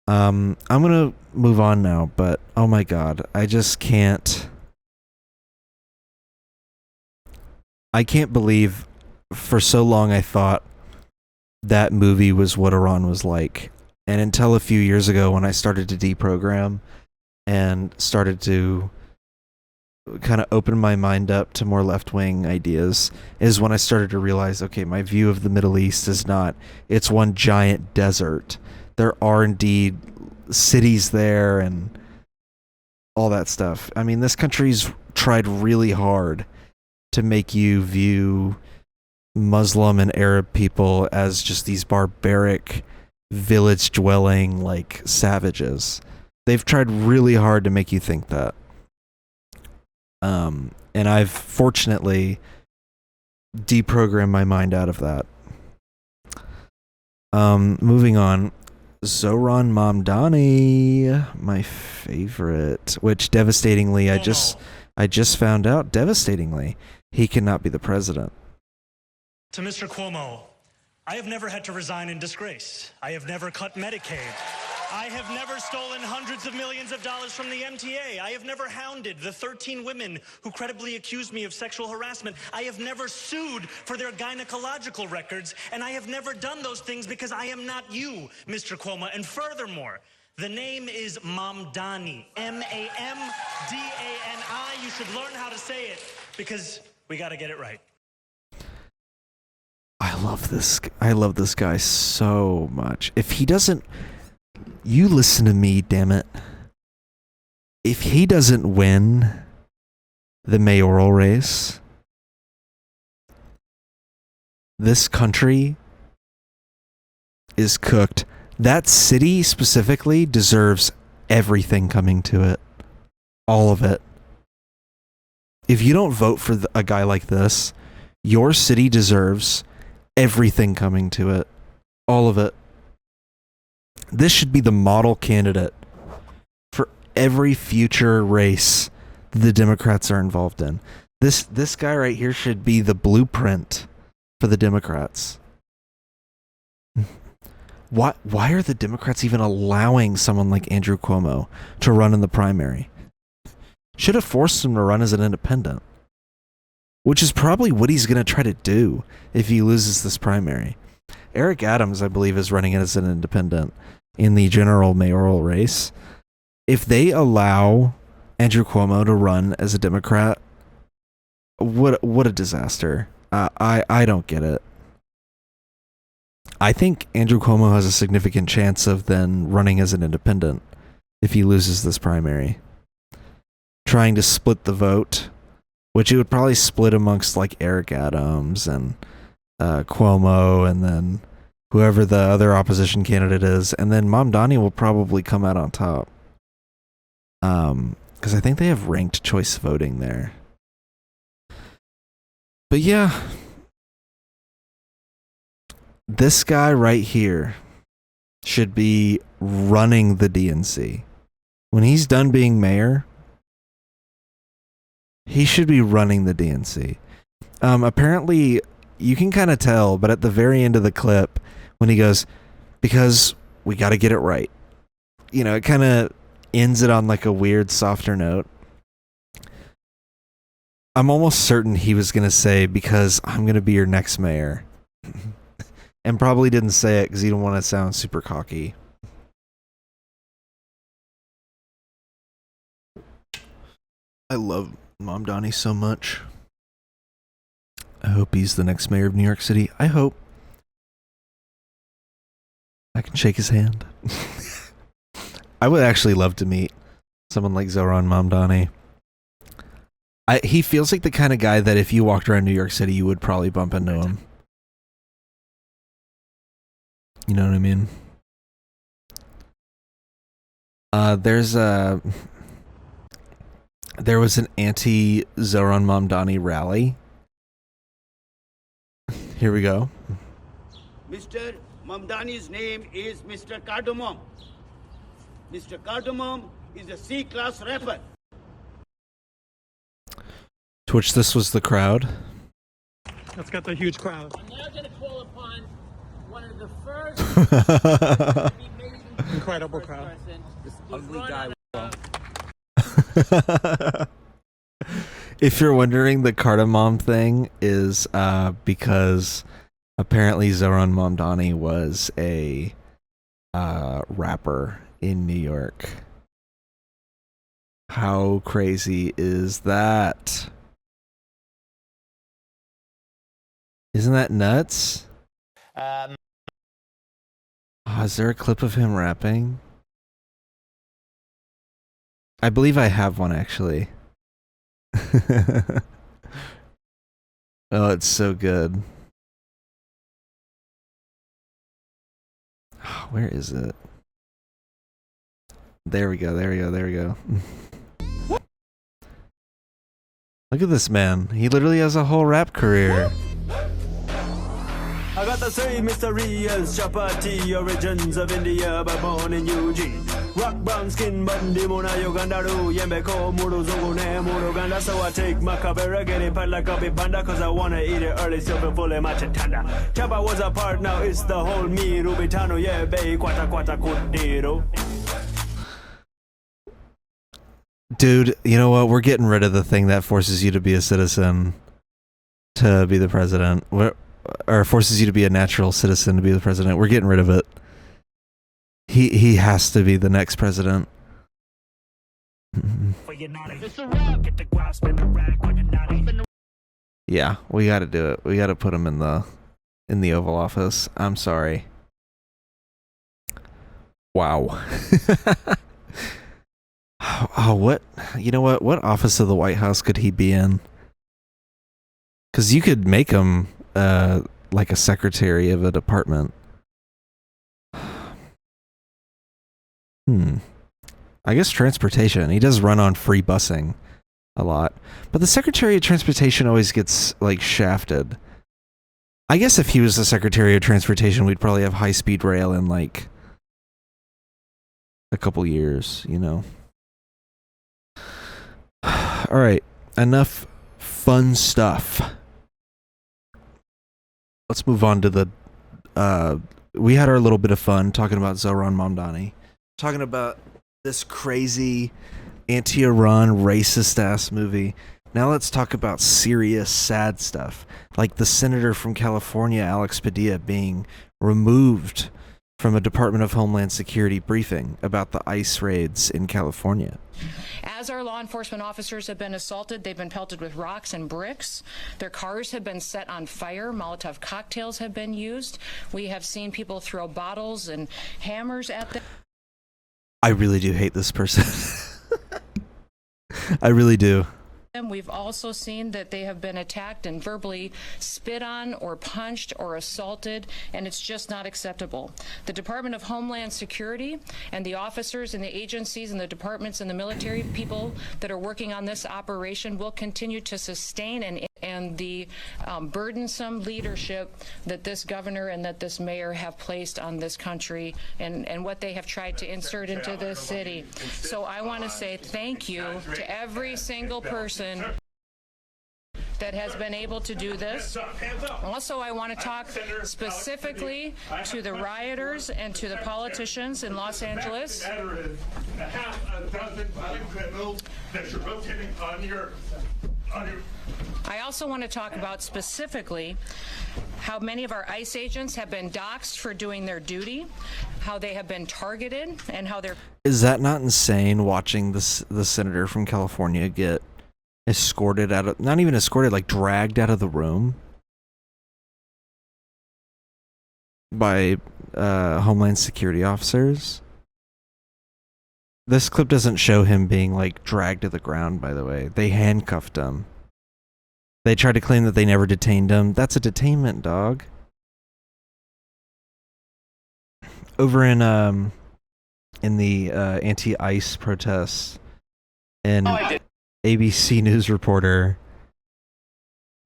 I'm going to move on now, but oh my God, I just can't. I can't believe for so long I thought that movie was what Iran was like. And until a few years ago when I started to deprogram and started to kind of opened my mind up to more left-wing ideas is when I started to realize, okay, my view of the Middle East is not, it's one giant desert. There are indeed cities there and all that stuff. I mean, this country's tried really hard to make you view Muslim and Arab people as just these barbaric, village-dwelling, like, savages. They've tried really hard to make you think that. And I've fortunately deprogrammed my mind out of that. Moving on. Zoran Mamdani, my favorite, which devastatingly, I just found out, devastatingly, he cannot be the president. To Mr. Cuomo, I have never had to resign in disgrace. I have never cut Medicaid. I have never stolen hundreds of millions of dollars from the MTA. I have never hounded the 13 women who credibly accused me of sexual harassment. I have never sued for their gynecological records, and I have never done those things because I am not you, Mr. Cuomo. And furthermore, the name is Mamdani, M-A-M-D-A-N-I. You should learn how to say it because we got to get it right. I love this guy so much. If he doesn't, you listen to me, damn it. If he doesn't win the mayoral race, this country is cooked. That city specifically deserves everything coming to it. All of it. If you don't vote for a guy like this, your city deserves everything coming to it. All of it. This should be the model candidate for every future race the Democrats are involved in. This guy right here should be the blueprint for the Democrats. Why are the Democrats even allowing someone like Andrew Cuomo to run in the primary? Should have forced him to run as an independent. Which is probably what he's going to try to do if he loses this primary. Eric Adams, I believe, is running as an independent in the general mayoral race. If they allow Andrew Cuomo to run as a Democrat, what a disaster. I don't get it. I think Andrew Cuomo has a significant chance of then running as an independent if he loses this primary. Trying to split the vote, which it would probably split amongst like Eric Adams and Cuomo and then whoever the other opposition candidate is, and then Mamdani will probably come out on top. Because I think they have ranked choice voting there. But yeah, this guy right here should be running the DNC. When he's done being mayor, he should be running the DNC. Apparently, you can kind of tell, but at the very end of the clip, when he goes, because we got to get it right. You know, it kind of ends it on like a weird, softer note. I'm almost certain he was going to say, because I'm going to be your next mayor. And probably didn't say it because he didn't want to sound super cocky. I love Mamdani so much. I hope he's the next mayor of New York City. I hope. I can shake his hand. I would actually love to meet someone like Zoran Mamdani. He feels like the kind of guy that if you walked around New York City, you would probably bump into him. You know what I mean? There was an anti-Zoran Mamdani rally. Here we go. Mr. Mamdani's name is Mr. Cardamom. Mr. Cardamom is a C-class rapper. To which this was the crowd. Let's get the huge crowd. I'm now going to call upon one of the first Incredible crowd. This ugly guy. If you're wondering, the cardamom thing is because apparently Zoran Mamdani was a rapper in New York. How crazy is that? Isn't that nuts? Oh, is there a clip of him rapping? I believe I have one, actually. Oh, it's so good. Where is it? There we go, there we go, there we go. Look at this man. He literally has a whole rap career. I got the same mystery as chapati, origins of India, but born in Eugene. Rock brown skin, Bandi Muna Ugandaru, Yembeko, Muru Zungune, Muru Ganda. So I take my kabera, get it pat like a banda, cause I wanna eat it early, so before the machetanda. Chapa was a part, now it's the whole me, Rubitano, yeah, bay, quata quata kudiro. Dude, you know what? We're getting rid of the thing that forces you to be a citizen to be the president. Or forces you to be a natural citizen to be the president. We're getting rid of it. He has to be the next president. Yeah, we got to do it. We got to put him in the Oval Office. I'm sorry. Wow. Oh, what? You know what? What office of the White House could he be in? Because you could make him like a secretary of a department. I guess transportation. He does run on free busing a lot. But the Secretary of Transportation always gets, like, shafted. I guess if he was the Secretary of Transportation, we'd probably have high-speed rail in, like, a couple years, you know? Alright, enough fun stuff. Let's move on to the... we had our little bit of fun talking about Zohran Mamdani. Talking about this crazy anti-Iran racist-ass movie. Now let's talk about serious, sad stuff. Like the senator from California, Alex Padilla, being removed from a Department of Homeland Security briefing about the ICE raids in California. As our law enforcement officers have been assaulted, they've been pelted with rocks and bricks. Their cars have been set on fire. Molotov cocktails have been used. We have seen people throw bottles and hammers at them. I really do hate this person. I really do. We've also seen that they have been attacked and verbally spit on or punched or assaulted, and it's just not acceptable. The Department of Homeland Security and the officers and the agencies and the departments and the military people that are working on this operation will continue to sustain and the burdensome leadership that this governor and that this mayor have placed on this country and what they have tried to insert into this city. So I want to say thank you to every single person that has been able to do this. Also, I want to talk specifically to the rioters and to the politicians in Los Angeles. I also want to talk about specifically how many of our ICE agents have been doxxed for doing their duty, how they have been targeted, and how they're... Is that not insane, watching the senator from California get escorted out of... Not even escorted, like dragged out of the room by Homeland Security officers? This clip doesn't show him being, like, dragged to the ground, by the way. They handcuffed him. They tried to claim that they never detained him. That's a detainment, dog. Over in the anti-ICE protests, an ABC News reporter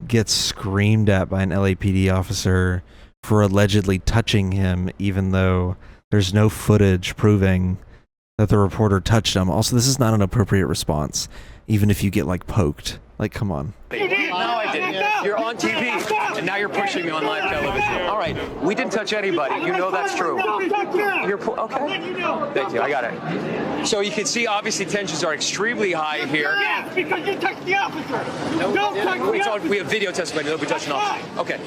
gets screamed at by an LAPD officer for allegedly touching him, even though there's no footage proving that the reporter touched him. Also, this is not an appropriate response, even if you get, like, poked. Like, come on. No, I didn't. You're on TV, and now you're pushing me on live television. All right, we didn't touch anybody. You know that's true. You're okay. Thank you. I got it. So you can see, obviously, tensions are extremely high here. Yes, because you touched the officer. No, we have video testimony. Nobody touched an officer. Okay.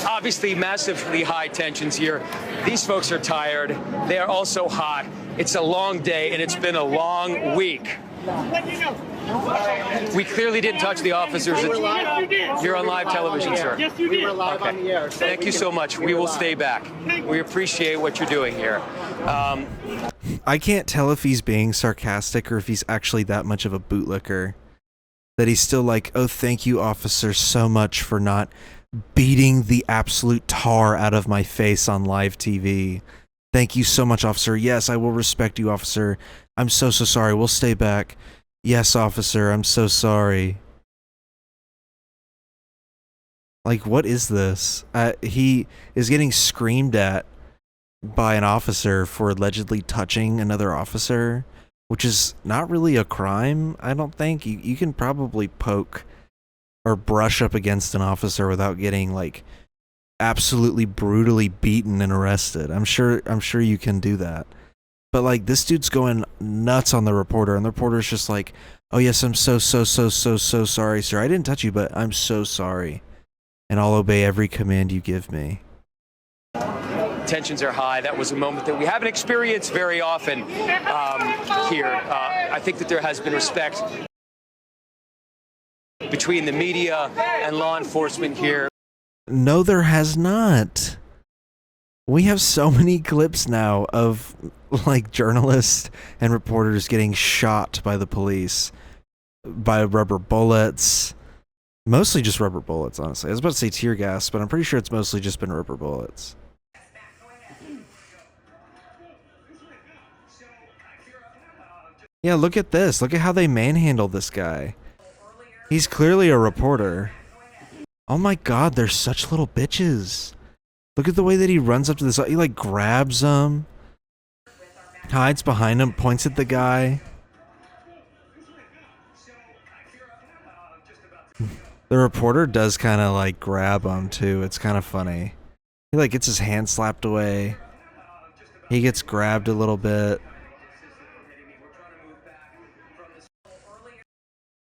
Obviously, massively high tensions here. These folks are tired. They are also hot. It's a long day, and it's been a long week. We clearly didn't touch the officers. You're on live television, sir. Yes, you did. We were live on the air. Thank you so much. We will stay back. We appreciate what you're doing here. I can't tell if he's being sarcastic or if he's actually that much of a bootlicker. That he's still like, oh, thank you, officer, so much for not beating the absolute tar out of my face on live TV. Thank you so much, officer. Yes, I will respect you, officer. I'm so sorry. We'll stay back. Yes, officer, I'm so sorry. Like, what is this? He is getting screamed at by an officer for allegedly touching another officer, which is not really a crime, I don't think. You can probably poke or brush up against an officer without getting, like, absolutely brutally beaten and arrested. I'm sure you can do that. But, like, this dude's going nuts on the reporter, and the reporter's just like, oh, yes, I'm so sorry, sir. I didn't touch you, but I'm so sorry. And I'll obey every command you give me. Tensions are high. That was a moment that we haven't experienced very often here. I think that there has been respect between the media and law enforcement here. No, there has not. We have so many clips now of, like, journalists and reporters getting shot by the police, by rubber bullets. Mostly just rubber bullets, honestly. I was about to say tear gas, but I'm pretty sure it's mostly just been rubber bullets. Yeah, look at this. Look at how they manhandle this guy. He's clearly a reporter. Oh my god, they're such little bitches. Look at the way that he runs up to this. He, like, grabs him, hides behind him, points at the guy. The reporter does kind of, like, grab him, too. It's kind of funny. He, like, gets his hand slapped away. He gets grabbed a little bit.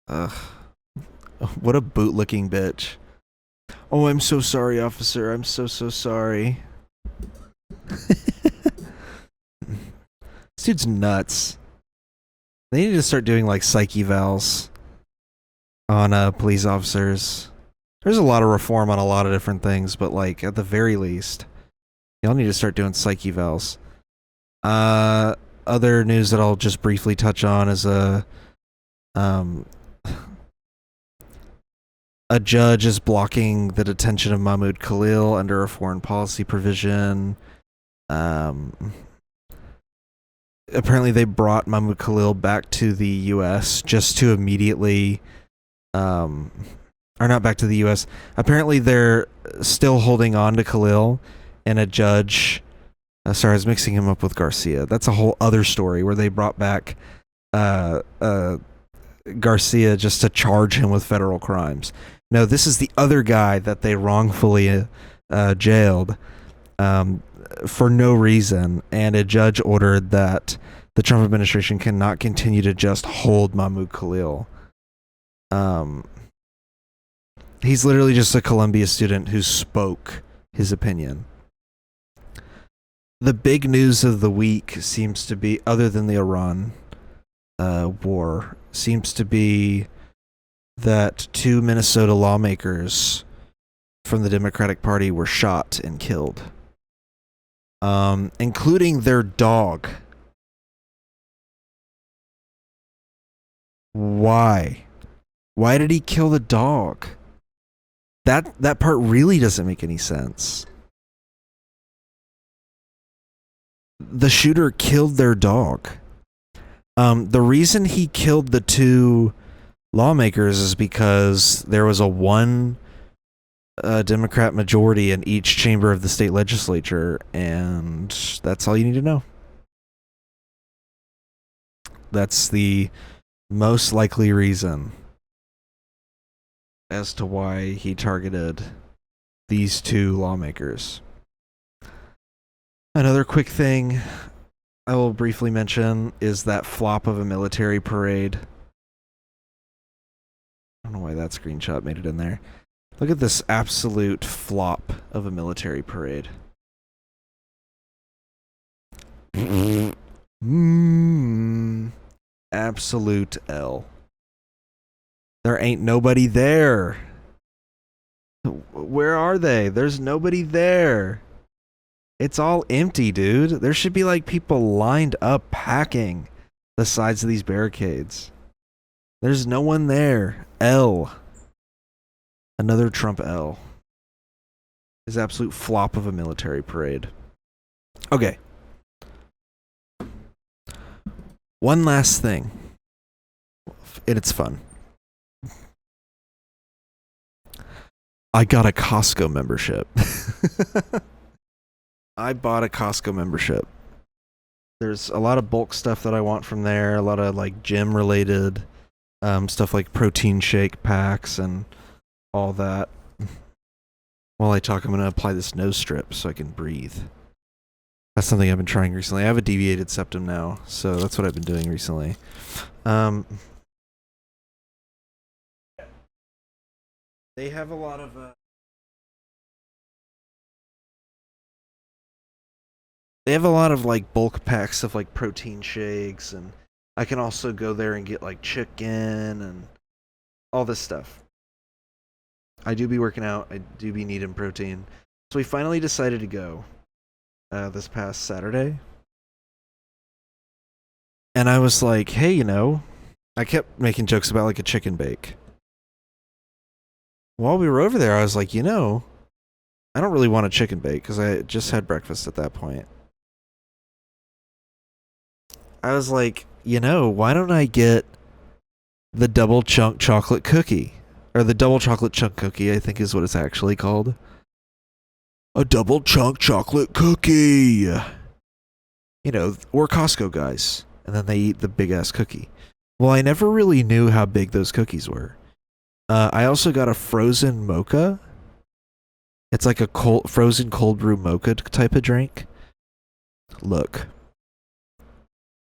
Ugh. What a bootlicking bitch. Oh, I'm so sorry, officer. I'm so sorry. This dude's nuts. They need to start doing, like, psych evals on police officers. There's a lot of reform on a lot of different things, but, like, at the very least, y'all need to start doing psych evals. Other news that I'll just briefly touch on is a judge is blocking the detention of Mahmoud Khalil under a foreign policy provision. Apparently they brought Mahmoud Khalil back to the U.S. just to immediately, or not back to the U.S. Apparently they're still holding on to Khalil, and a judge, sorry, I was mixing him up with Garcia. That's a whole other story where they brought back Garcia just to charge him with federal crimes. No, this is the other guy that they wrongfully jailed for no reason, and a judge ordered that the Trump administration cannot continue to just hold Mahmoud Khalil. He's literally just a Columbia student who spoke his opinion. The big news of the week seems to be, other than the Iran war, seems to be that 2 Minnesota lawmakers from the Democratic Party were shot and killed, including their dog. Why? Why did he kill the dog? That part really doesn't make any sense. The shooter killed their dog. The reason he killed the 2 lawmakers is because there was a 1 Democrat majority in each chamber of the state legislature, and that's all you need to know. That's the most likely reason as to why he targeted these 2 lawmakers. Another quick thing I will briefly mention is that flop of a military parade. I don't know why that screenshot made it in there. Look at this absolute flop of a military parade. Absolute L. There ain't nobody there. Where are they? There's nobody there. It's all empty, dude. There should be like people lined up packing the sides of these barricades. There's no one there. L. Another Trump L. His absolute flop of a military parade. Okay. One last thing. And it's fun. I got a Costco membership. I bought a Costco membership. There's a lot of bulk stuff that I want from there. A lot of like gym related stuff like protein shake packs and all that. While I talk, I'm going to apply this nose strip so I can breathe. That's something I've been trying recently. I have a deviated septum now, so that's what I've been doing recently. They have a lot of like bulk packs of like protein shakes, and I can also go there and get like chicken and all this stuff. I do be working out. I do be needing protein. So we finally decided to go this past Saturday. And I was like, hey, you know, I kept making jokes about like a chicken bake. While we were over there, I was like, you know, I don't really want a chicken bake because I just had breakfast at that point. I was like, you know, why don't I get the double chunk chocolate cookie? Or the double chocolate chunk cookie, I think is what it's actually called. A double chunk chocolate cookie! You know, we're Costco guys. And then they eat the big ass cookie. Well, I never really knew how big those cookies were. I also got a frozen mocha. It's like a frozen cold brew mocha type of drink. Look.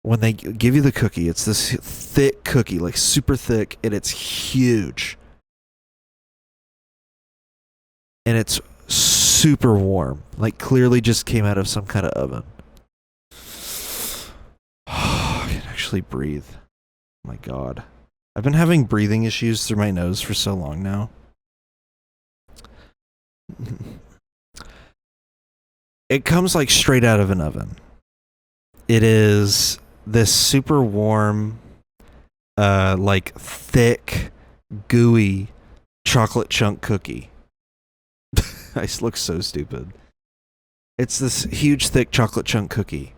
When they give you the cookie, it's this thick cookie, like super thick, and it's huge. And it's super warm. Like clearly just came out of some kind of oven. I can actually breathe. Oh my God. I've been having breathing issues through my nose for so long now. It comes like straight out of an oven. It is this super warm, like thick, gooey chocolate chunk cookie. I look so stupid. It's this huge, thick chocolate chunk cookie.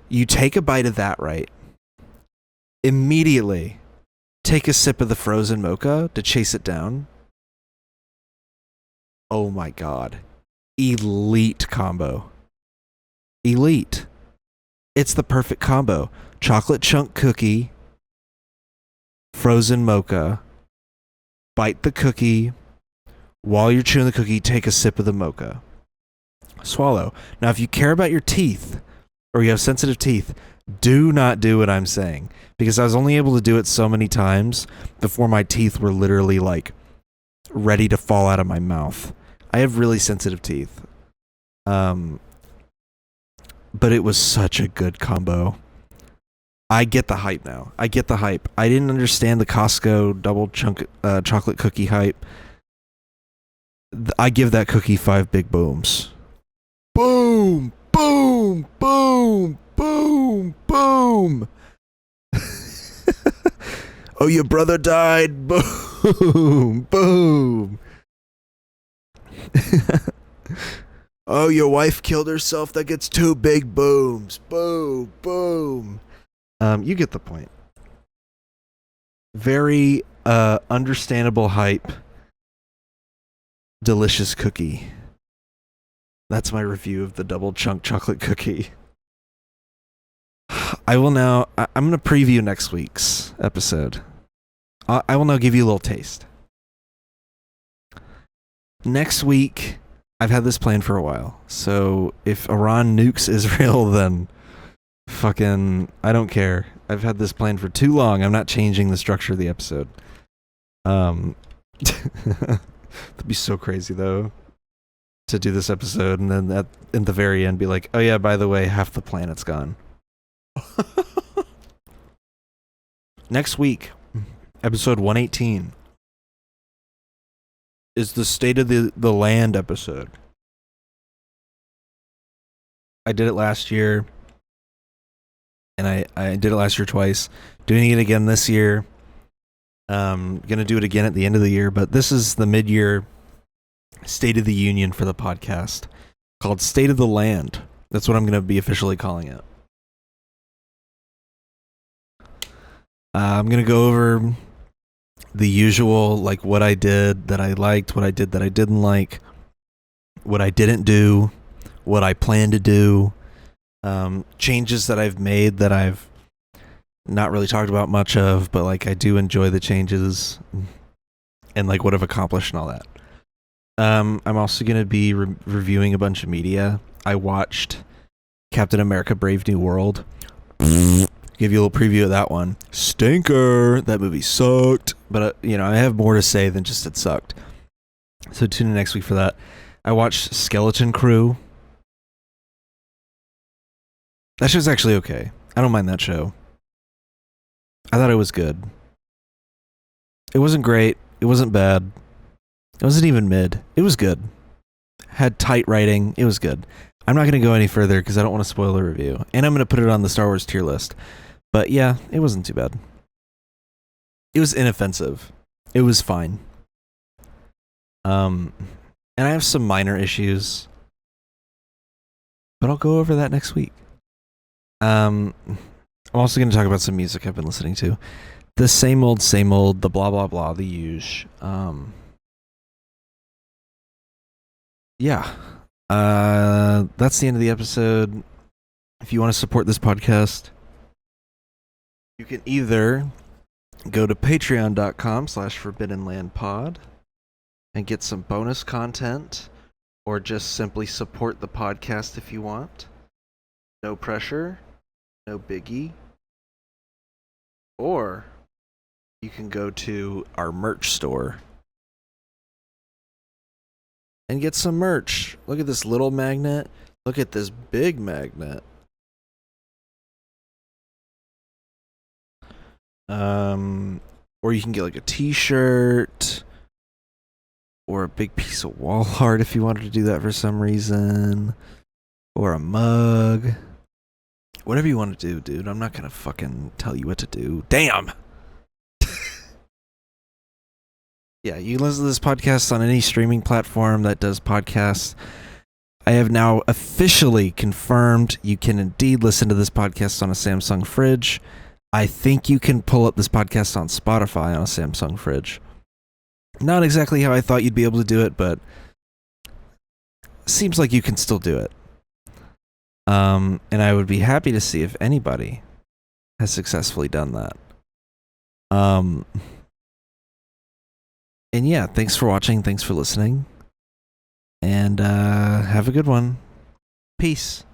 You take a bite of that, right? Immediately take a sip of the frozen mocha to chase it down. Oh my God. Elite combo. Elite. It's the perfect combo. Chocolate chunk cookie, frozen mocha, bite the cookie. While you're chewing the cookie, take a sip of the mocha. Swallow. Now, if you care about your teeth, or you have sensitive teeth, do not do what I'm saying. Because I was only able to do it so many times before my teeth were literally like ready to fall out of my mouth. I have really sensitive teeth. But it was such a good combo. I get the hype now. I get the hype. I didn't understand the Costco double chunk chocolate cookie hype. I give that cookie 5 big booms. Boom! Boom! Boom! Boom! Boom! Oh, your brother died. Boom! Boom! Oh, your wife killed herself. That gets 2 big booms. Boom! Boom! You get the point. Very understandable hype. Delicious cookie. That's my review of the double chunk chocolate cookie. I'm going to preview next week's episode. I will now give you a little taste. Next week, I've had this planned for a while. So if Iran nukes Israel, then fucking, I don't care. I've had this planned for too long. I'm not changing the structure of the episode. That'd be so crazy though, to do this episode and then in the very end be like, oh yeah, by the way, half the planet's gone. Next week, episode 118, is the State of the Land episode. I did it last year, and I did it last year twice. Doing it again this year. Gonna do it again at the end of the year, but this is the mid-year State of the Union for the podcast, called State of the Land. That's what I'm gonna be officially calling it. I'm gonna go over the usual, like what I did that I liked, what I did that I didn't like, what I didn't do, what I plan to do, changes that I've made that I've not really talked about much of, but like I do enjoy the changes, and like what I've accomplished and all that. I'm also going to be reviewing a bunch of media. I watched Captain America Brave New World. Give you a little preview of that one. Stinker! That movie sucked. But, I have more to say than just it sucked. So tune in next week for that. I watched Skeleton Crew. That show's actually okay. I don't mind that show. I thought it was good. It wasn't great. It wasn't bad. It wasn't even mid. It was good. Had tight writing. It was good. I'm not going to go any further because I don't want to spoil the review. And I'm going to put it on the Star Wars tier list. But yeah, it wasn't too bad. It was inoffensive. It was fine. And I have some minor issues. But I'll go over that next week. I'm also going to talk about some music I've been listening to. The same old, the blah, blah, blah, the huge. Yeah. That's the end of the episode. If you want to support this podcast, you can either go to patreon.com/forbiddenlandpod and get some bonus content, or just simply support the podcast if you want. No pressure, no biggie. Or you can go to our merch store and get some merch. Look at this little magnet. Look at this big magnet. Or you can get like a t-shirt or a big piece of wall art if you wanted to do that for some reason, or a mug. Whatever you want to do, dude. I'm not gonna fucking tell you what to do. Damn! Yeah, you can listen to this podcast on any streaming platform that does podcasts. I have now officially confirmed you can indeed listen to this podcast on a Samsung fridge. I think you can pull up this podcast on Spotify on a Samsung fridge. Not exactly how I thought you'd be able to do it, but seems like you can still do it. And I would be happy to see if anybody has successfully done that. And yeah, thanks for watching. Thanks for listening. And have a good one. Peace.